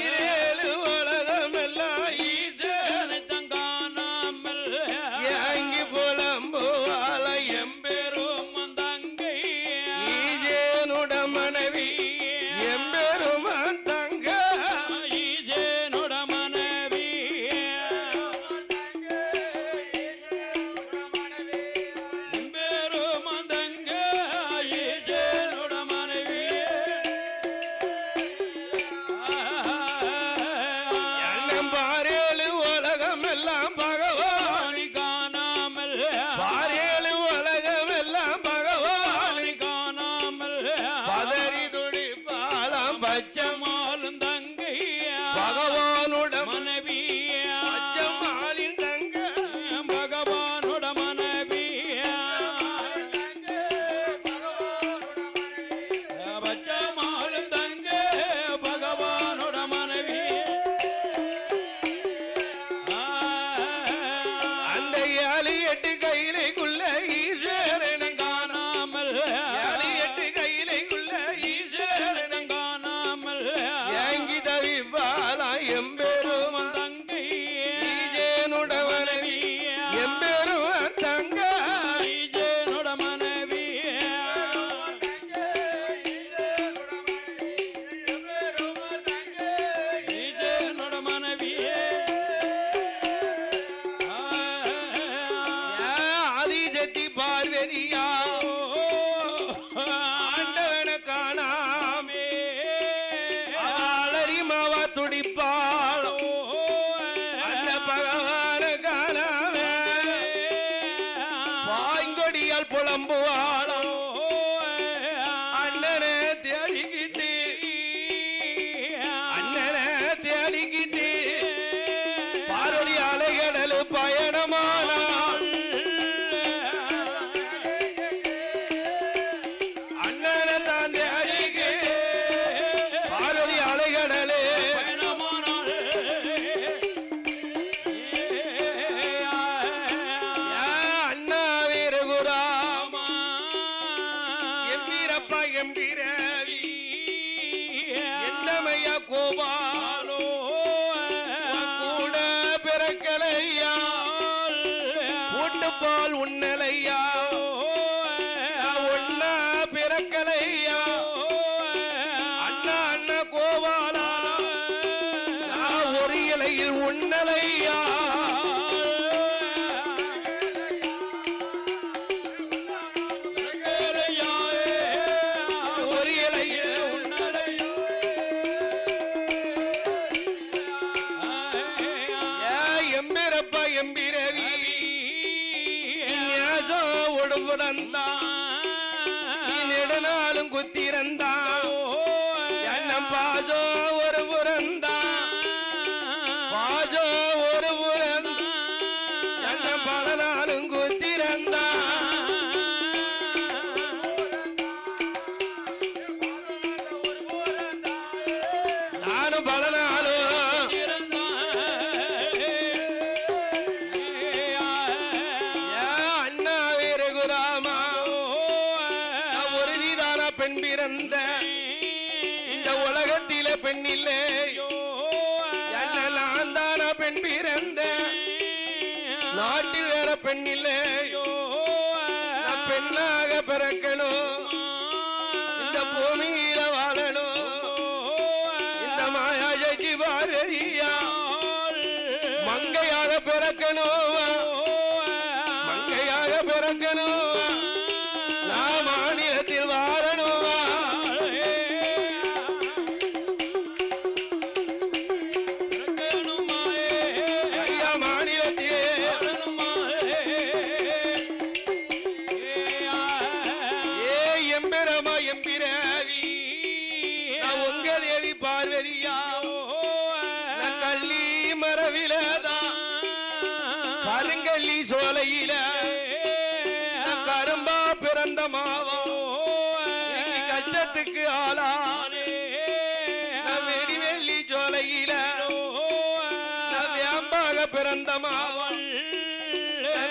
ஈரேழு உலகம் எல்லாம் ஈஸ்வரனை காணாமல் ஏங்கி புலம்புவாள எம்பெருமான் தங்கை ஈஜேனுட மனைவி எம்பெருமான் தங்க ஈஜேனுட மனைவி எம்பெருமான் தங்க ஈஜேனுட மனைவி எல்லாம் பாரேழு உலகம் எல்லாம் பகவானி காணாமல் பாரேழு உலகம் எல்லாம் பகவானி காணாமல் பதறி துடிப்பாலாம் பச்சமாலும் தங்கை பகவானோட மனைவி பச்சமாலின் தங்க பகவானோட மனைவி பச்சமாலும் தங்க பகவானோட மனைவி அந்த 7 கையிலைக்குள்ள ஈஸ்வரனை காணாமல் 7 கையிலைக்குள்ள ஈஸ்வரனை காணாமல் ஏங்கி தவிப்பாளா எம்பெருமான் தங்கை ஈஜேனுட மனைவி எம்பெருமான் தங்க ஈஜேனுட மனைவி ஈஜேனுட மனைவி ஆதிசக்தி பார்வதியா ஆண்டவன காணாமே அலறி மாவா துடிப்பாள் அந்த பகவான காணாமே வாய்ங்கொடியால் புலம்புவாளோ அண்ணனை தேடிக்கிட்டு பார்வதி அலைகடல் பயணமானாள் அண்ணனை தான் தேடிக்கிட்டு பார்வதி அலைகடலே பயணமானாள் அண்ணா வீரகுராமா புடந்தான் நெடுநாளும் குத்திரந்தான் என்ன பாஜோ ஒரு புறந்தான் பாஜோ ஒரு புறந்தான் என்ன பல நாளும் குத்திரந்தான் நானும் பல நாளும் பெண் பிறந்த இந்த உலகத்தில பெண் இல்லை நான் தானா பெண் பிறந்த நாட்டில் வேற பெண் இல்லை பெண்ணாக பிறக்கணும் இந்த பூமியில வாழணும் இந்த மாயா ஜெட்டி பாரதியா மங்கையாக பிறக்கணும் மங்கையாக பிறக்கணும் நான் மாநிலத்தில் வாழணும் பார்வதியா கள்ளி மரவிலதான் கருங்கல்லி சோலையில கரும்பா பிறந்த மாவா கஷ்டத்துக்கு ஆளானே வெடிவெள்ளி சோலையில வியாம்பாக பிறந்த மாவன்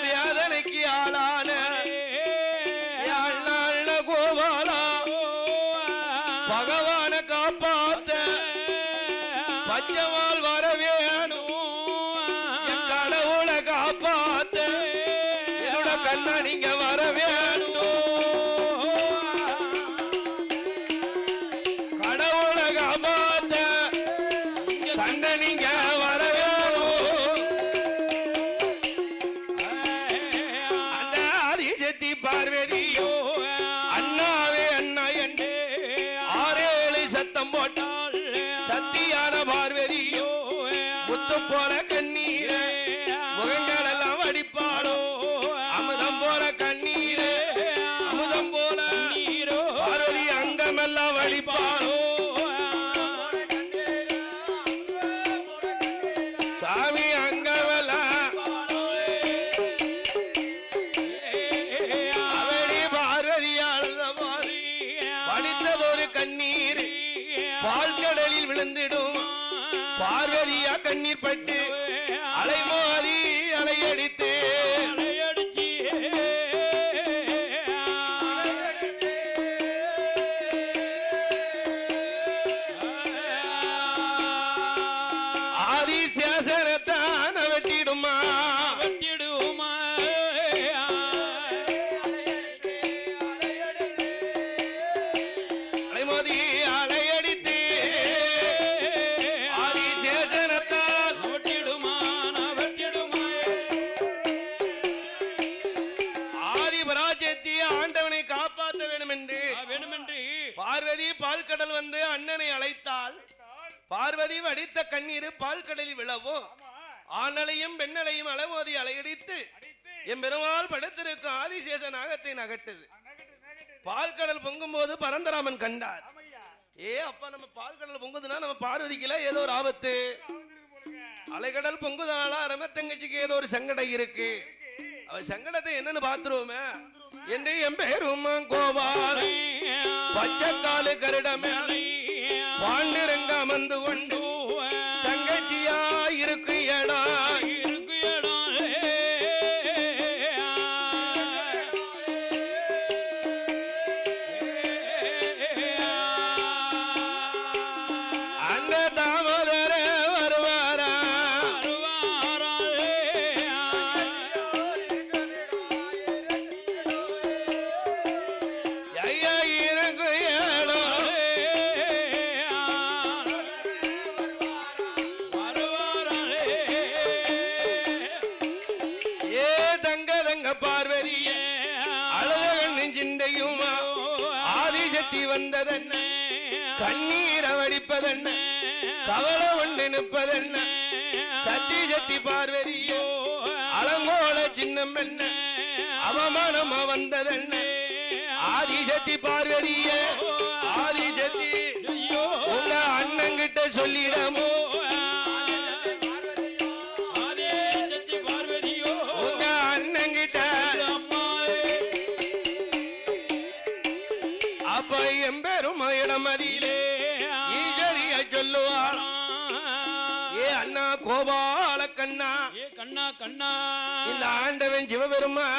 வேதனைக்கு ஆளான கோபாலா பகவான காப்பாத்த பச்சவால் வர வேணும் கடவுளை காப்பாத்த என்னோட கண்ணா நீங்க வர வேண்டும் கடவுளை காப்பாத்த கண்ண நீங்க வர வேணும் அந்த ஆதிசக்தி பார்வதியோ அண்ணாவே அண்ணா என்று ஆறேழு சத்தம் போட்டால் சத்தியான பார்வதியோ முத்து போல கண்ணீரே முகங்கள் எல்லாம் அடிப்பாளோ அமுதம் போல கண்ணீரே அமுதம் போல நீரோ பார்வதி அங்கமெல்லாம் அடிப்பாளோ சாமி அங்கமெல்லாம் அவடி பார்வதியால் படித்ததொரு கண்ணீர் பால்கடலில் விழுந்திடும் பார்வதியா கண்ணீர் பட்டு அலைமோதி அலையடித்து ஆதிசேஷனத்தான் வெட்டிடுமா வெட்டிடுமா அலைமோதி அலையடித்து ஆதிசேஷனத்தான் வெட்டிடுமா வெட்டிடுமா ஆதிபராஜ்யத்தை ஆண்டவனை காப்பாற்ற வேண்டும் என்று பார்வதி பால்கடல் வந்து அண்ணனை அழைத்தால் பார்வதி வடித்த கண்ணீர் பால்கடலில் விழவும் ஆணலையும் பெண்ணலையும் அலமோதி அலையடித்து என் பெருமாள் படுத்திருக்கும் ஆதிசேஷ நாகத்தை நகட்டது பால்கடல் பொங்கும் போது பரந்தராமன் கண்டார் அப்பா நம்ம பால்கடல் பொங்குதுன்னா நம்ம பார்வதிக்குல ஏதோ ஒரு ஆபத்து அலைகடல் பொங்குதானா ரமத்தங்கச்சிக்கு ஏதோ ஒரு சங்கடம் இருக்கு அவ சங்கடத்தை என்னன்னு பாத்துருவோமே என்று என் பேரும் கோபால பச்சைக்காலு கருடமே பாண்டிரங்க அமர்ந்து கொண்டு தங்கச்சியா இருக்கு எடா அந்த தாமோதர வருவாரா ஐயா இருக்கு ஏடோ பார்வதியே அழகன் நெஞ்சிண்டையும் ஆதிசக்தி வந்ததென்ன கண்ணீர் வடிப்பதென்ன கவலை ஒன்று நிற்பதென்ன சக்தி சக்தி பார்வதியோ அலங்கோல சின்னம் என்ன அவமானமா வந்ததென்ன ஆதிசக்தி பார்வதிய ஆதிசக்தி உங்க அண்ணங்கிட்ட சொல்லிடமோ உங்க அண்ணங்கிட்ட அப்ப எம்பெரும் இடமதியிலே ஈஜரிய சொல்லுவார் ஏ அண்ணா கோபால கண்ணா ஏ கண்ணா கண்ணா இந்த ஆண்டவன் சிவபெருமா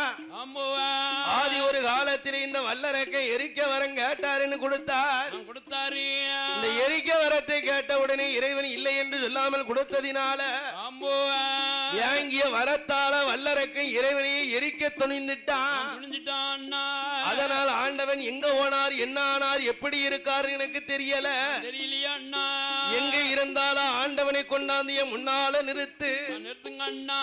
ஆதி ஒரு காலத்தில் இந்த வல்லரக்கை எரிக்க வரம் கேட்டாருன்னு கொடுத்தார் கொடுத்தாரு இந்த எரிக்க வரத்தை கேட்ட உடனே இறைவன் இல்லை என்று சொல்லாமல் கொடுத்ததினால வாங்கிய வரத்தால வல்லரக்கை இறைவனையே எரிக்க துணிந்துட்டான் அதனால் ஆண்டவன் எங்க போனார் என்ன ஆனார் எப்படி இருக்காரு எனக்கு தெரியல தெரியலையா அண்ணா எங்க இருந்தாலும் ஆண்டவனை கொண்டாந்து என் முன்னால நிறுத்துங்க அண்ணா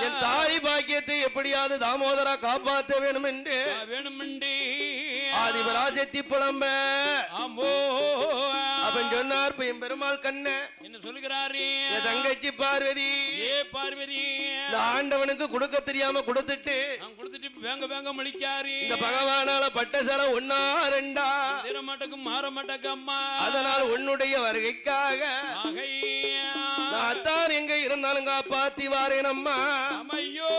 என் தாய் பாக்கியத்தை எப்படியாவது தாமோதரா காப்பாற்ற வேணும் என்று ஆதிபராஜத்தி புலம்ப அப்பன் சொன்னார் என் பெருமாள் கண்ண என்ன சொல்லுகிறாரு என் தங்கச்சி பார்வதி பார்வதி இந்த ஆண்டவனுக்கு கொடுக்க தெரியாம கொடுத்துட்டு வேங்க வேங்க மலிக்காரு இந்த பகவானால பட்ட சல ஒன்னா ரெண்டா மாட்டக்கும் மாற மாட்டக்கு அம்மா அதனால் உன்னுடைய வருகைக்காக அத்தான் எங்க இருந்தாலும் காப்பாத்தி வாரேன் அம்மா ஐயோ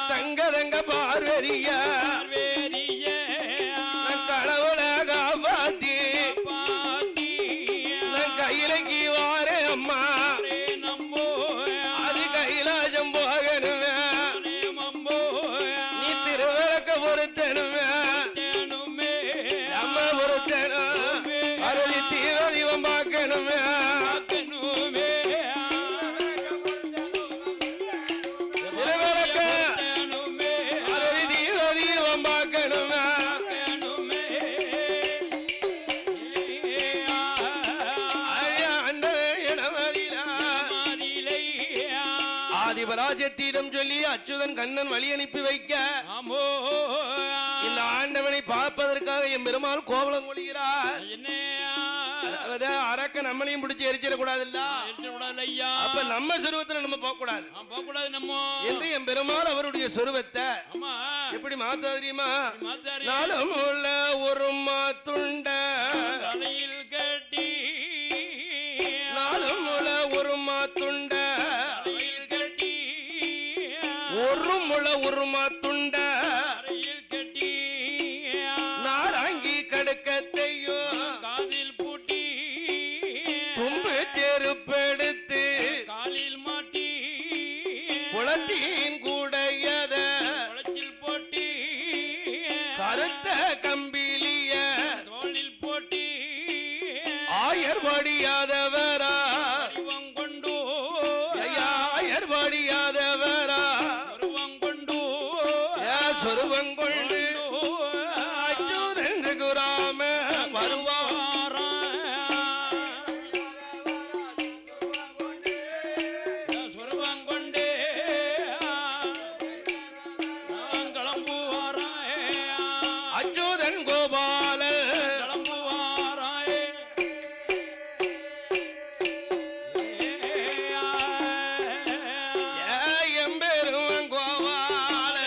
தங்க தங்க பார்வதிய கடவுள காப்பாத்தி கையிலக்கு வாரே அம்மா அது கைலாசம் போகணுமே நீ திருவிளக்க பொறுத்தனுமே அம்மா பொறுத்தனும் அருளி தீவிரம் பார்க்கணுமே ராஜ்யத்திடம் சொல்லி அச்சுதன் கண்ணன் வழி அனுப்பி வைக்க இந்த ஆண்டவனை பார்ப்பதற்காக என் பெருமாள் கோவலம் கொள்கிறார் அரக்க நம்மளையும் பிடிச்சி எரிச்சிடக்கூடாது அப்ப நம்ம சொருவத்துல நம்ம போக கூடாது என்று என் பெருமாள் அவருடைய சொருவத்தை எப்படி மாத்த தெரியுமா நாளும் உள்ள ஒரு மாத்துண்ட கட்டி நாளும் உள்ள ஒரு மாத்துண்ட ஒரு முள உருமா துண்ட கட்டி நாராங்கி கடுக்கத்தையும் காதில் பூட்டி தும்பு செருப்பெடுத்து காலில் மாட்டி குளத்தின் கூடையத குளத்தில் போட்டி கருத்த கம்பிலிய தோளில் போட்டி ஆயர் படியாதவரா கொண்டு ஆயர் படியாதவரா சொருவங்கொண்டு அச்சுதன் குராம வருவாரா சொருவங்கொண்டே கிளம்புவாரா அச்சுதன் கோபால கிளம்புவாரா எம்பெரும் கோபால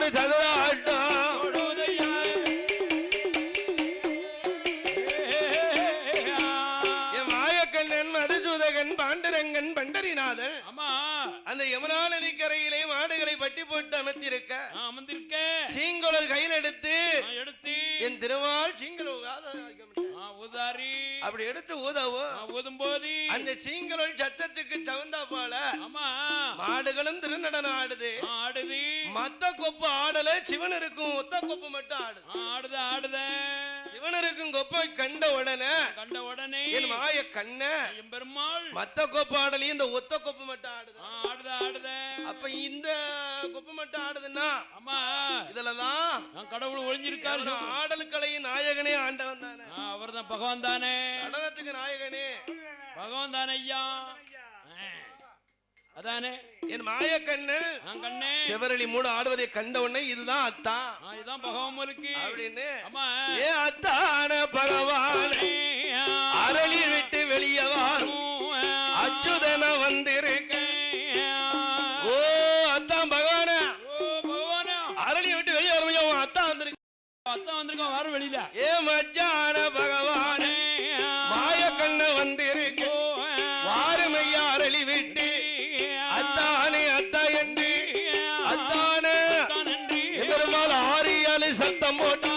நாலு சதுராட்டம் பாண்டரங்கன் பண்டரிநாதன் அந்த யமுனா நதிக்கரையிலே மாடுகளை பட்டி போட்டு அமர்ந்திருக்க சீங்கோலர் கையில் எடுத்து என் திருமால் ஊதாரி அப்படி எடுத்து ஊதும் போது அந்த சீங்கோலர் சத்தத்துக்கு தகுந்தா போல மாடுகளும் திருநடனம் ஆடுது மத்த கொப்பு ஆடல சிவன் இருக்கும் ஒத்த கொப்பு மட்டும் ஆடுது சிவன் இருக்கும் கொப்பை கண்ட உடனே என் மாய கண்ண பெருமாள் மத்த கொப்பு ஆடலையும் இந்த ஒத்த கொப்பு மட்டும் ஆடுது அப்ப இந்த கொப்பு மட்டும் ஆடுதுன்னா இதுலதான் கடவுள் ஒளிஞ்சிருக்காரு ஆடலுக்கலையும் நாயகனே ஆண்டவன் தானே அவர் தான் பகவான் தானே நடனத்துக்கு நாயகனே பகவான் தானே ஐயா அதானே என் மாய கண்ணு சிவரளி மூட ஆடுவதை கண்ட உடனே இதுதான் அத்தா இதுதான் பகவான் அப்படின்னு ஏ அத்தான பகவானே அரளி விட்டு வெளியவா அச்சுதன வந்திருக்க ஓ அத்தான் பகவான அரளி விட்டு வெளியே வரும் அத்தா வந்திருக்க வர வெளியில ஏ மச்சான பகவானே மாய கண்ண வந்திருக்க வாருமையா அரளி விட்டு அத்தானே அத்தா என்று அத்தானே பெருமாள் ஆரியாலு சத்தம் போட்டா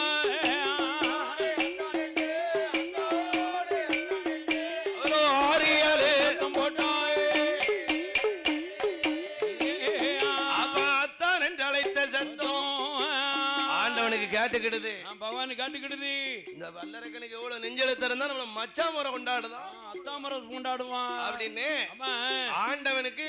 காட்டுக்கிடுது பகவான் காட்டுக்கிடுது இந்த வல்லரக்கனுக்கு எவ்வளவு நெஞ்செழுத்து இருந்தா நம்மள மச்சா முறை கொண்டாடுதான் அத்தா முறை கொண்டாடுவான் அப்படின்னு ஆண்டவனுக்கு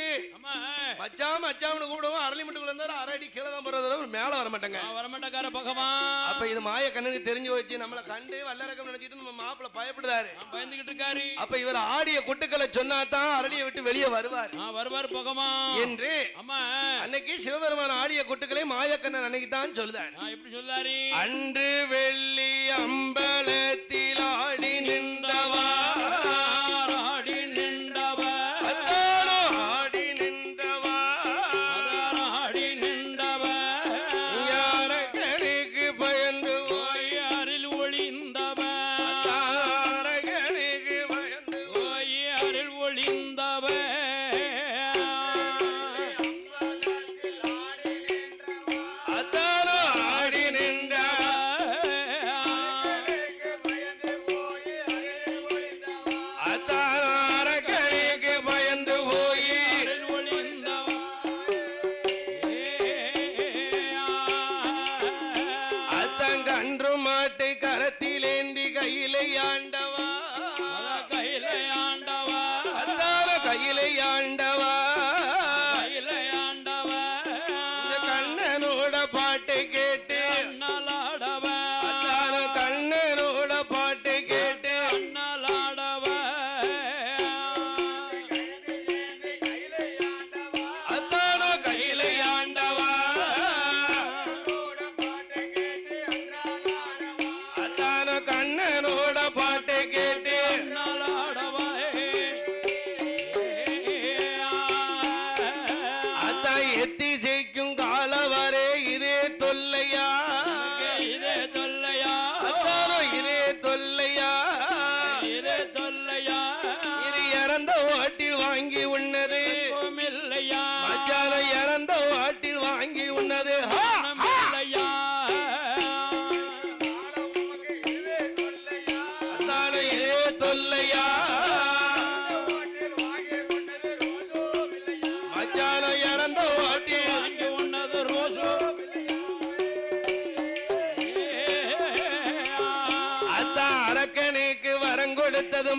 மச்சாமனு கூடுவோம் அரளி மட்டும் இருந்தாரு அரடி கீழே தான் போறது மேல வரமாட்டாங்க பகவான் அப்ப இது மாய கண்ணுக்கு தெரிஞ்சு வச்சு நம்மள கண்டு வல்லரக்கம் நினைச்சிட்டு நம்ம மாப்பிள்ள பயப்படுதாரு பயந்துகிட்டு இருக்காரு அப்ப இவர் ஆடிய கொட்டுக்களை சொன்னாதான் அரளியை விட்டு வெளியே வருவார் பகவான் என்று அன்னைக்கு சிவபெருமான் ஆடிய கொட்டுக்களை மாயக்கண்ணன் அன்னைக்கு தான் சொல்லுதார் எப்படி சொல்லுதாரு அன்று வெள்ளி அம்பலத்தில் ஆடி நின்றவா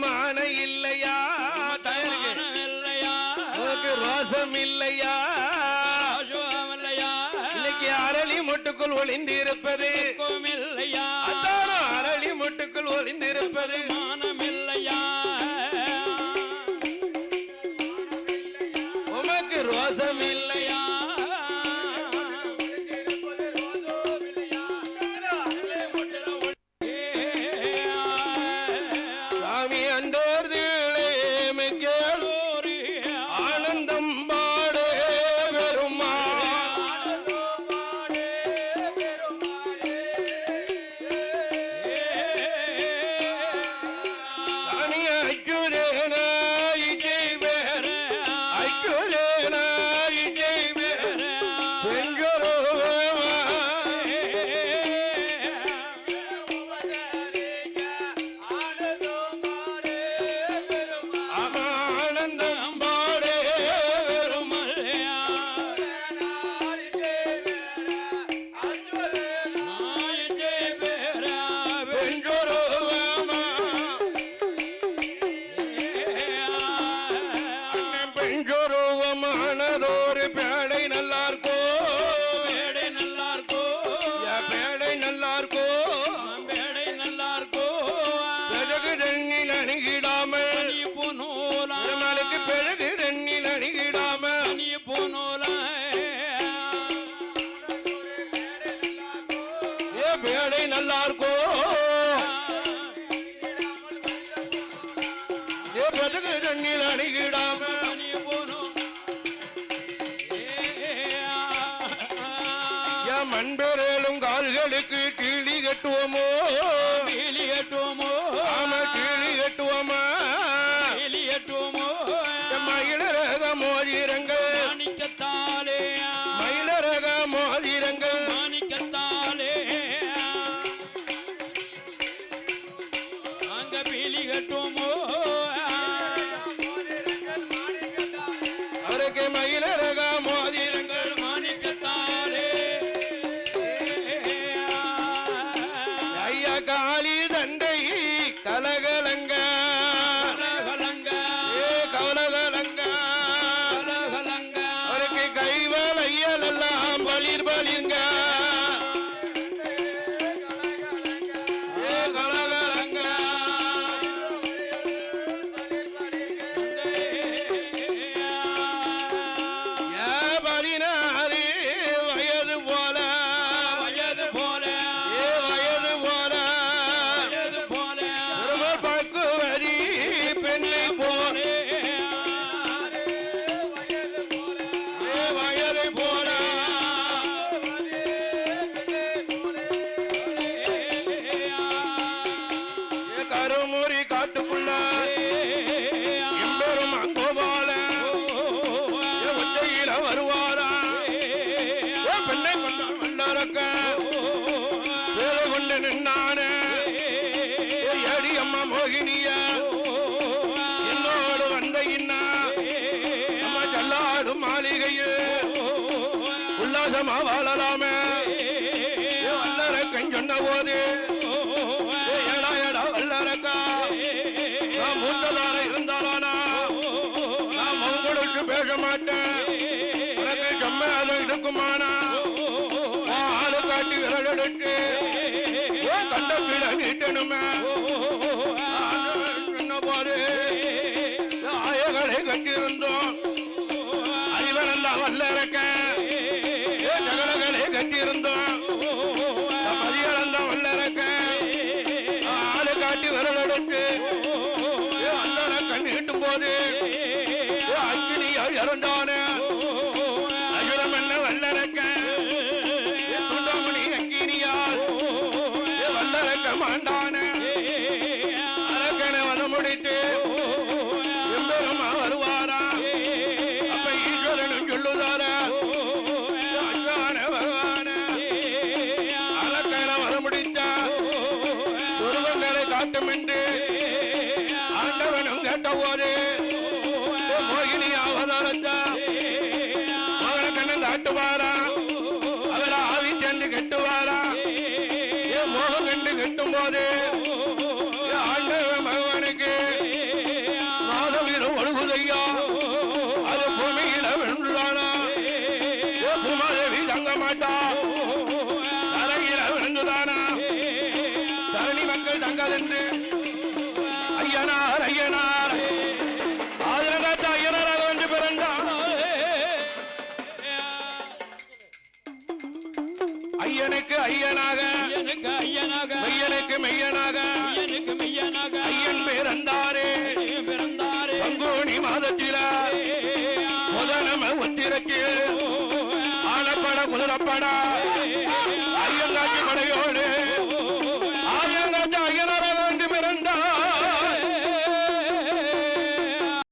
மான இல்லையா ரோசம் இல்லையா இன்னைக்கு அரளி முட்டுக்குள் ஒளிந்திருப்பது அரளி முட்டுக்குள் ஒளிந்திருப்பது மானம் இல்லையா உமக்கு ரோசம் இல்லையா மண்பெறலும் கால்களுக்கு கீழி கட்டுவோமோ கீழி கட்டுவோமோ ஆமா கீழி கட்டுவோமா கீழி கட்டுவோமோ மயிலரக மோதிரங்கள் மாணிக்கத்தாலே மயிலரக மோதிரங்கள் மாணிக்கத்தாலே அங்க பீலி கட்டுவோமோ அவருக்கு மயிலரக மோதிரங்கள் மாணிக்கத்தாலே ஐயா காளி தண்டை கலகலங்க கலகலங்க கலகலங்க கலகலங்க அவருக்கு கைவால் ஐயல் எல்லாம் பளிர் பளிர்ங்க கலகலங்க பதினாறு வயது போல வயது போல வயது போல வயது போல பக்குவரி பெண்ணை போல வயது போல கருமுறி காட்டுக்குள்ள எம்பெரும் அங்கோபால ஒற்றையில வருவாரா பெண்ணை கொண்ட வல்லரக்க வேலை கொண்டு நின்னானே அடி அம்மா மோகினிய என்னோடு வந்த இன்னா நம்ம ஜல்லாடு மாளிகையில் உல்லாசமா வாழலாமே வல்லரக்கன் சொன்ன போது ஏடா ஏடா வல்லரக்கா நான் மூத்ததார இருந்தாலானா நான் உங்களுக்கு பேச மாட்டேன் உனக்கு செம்மையாதம் இருக்குமானா ஆளு காட்டி விரலெடுத்து கண்ட கீழே நீட்டணுமே சொன்ன போது ஆயகளை கட்டியிருந்தோம் அறிவனந்தான் வல்லரக்க ஜகலகளை கட்டியிருந்தோம் மதியளந்தான் வல்லரக்க ஆளு காட்டி விரலெடுத்து வல்லரக்க நீட்டும் போது அக்கினியால் இறந்தானே அசுரம் என்ன வல்லரக்க துண்டமணி அக்கினியால் வல்லரக்க மாண்டானே அரக்கனை வர முடித்து எம்பெருமா வருவாரா அப்ப ஈஸ்வரனும் சொல்லுதாரா அஞ்சான பகவான அரக்கனை வர முடித்த சுருவங்களை காட்டும் என்று ஆண்டவனும் கேட்ட போது மோகினி அவதாரத்தா மகன கண்ணன் காட்டுவாரா அவரை ஆவி சென்று கட்டுவாரா மோகம் கண்டு கட்டும் போது ஆண்டவன் பகவானுக்கு நாதவீரம் ஒழுகுதையா அது பூமியில விழுந்துதானா பூமாதேவி தங்க மாட்டா தரையில விழுந்துதானா தரணி மக்கள் தங்கதென்று ஐயனார் ஐயனார் ஆதிரகாத்த ஐயனாராக வந்து பிறந்தார் ஐயனுக்கு ஐயனாக எனக்கு ஐயனாக மெய்யனுக்கு மெய்யனாக ஐயனுக்கு மெய்யனாக ஐயன் பிறந்தாரே பிறந்தாரே பங்குனி மாதத்தில முதனம உத்திரத்தில் ஆனப்பட குதிரப்பட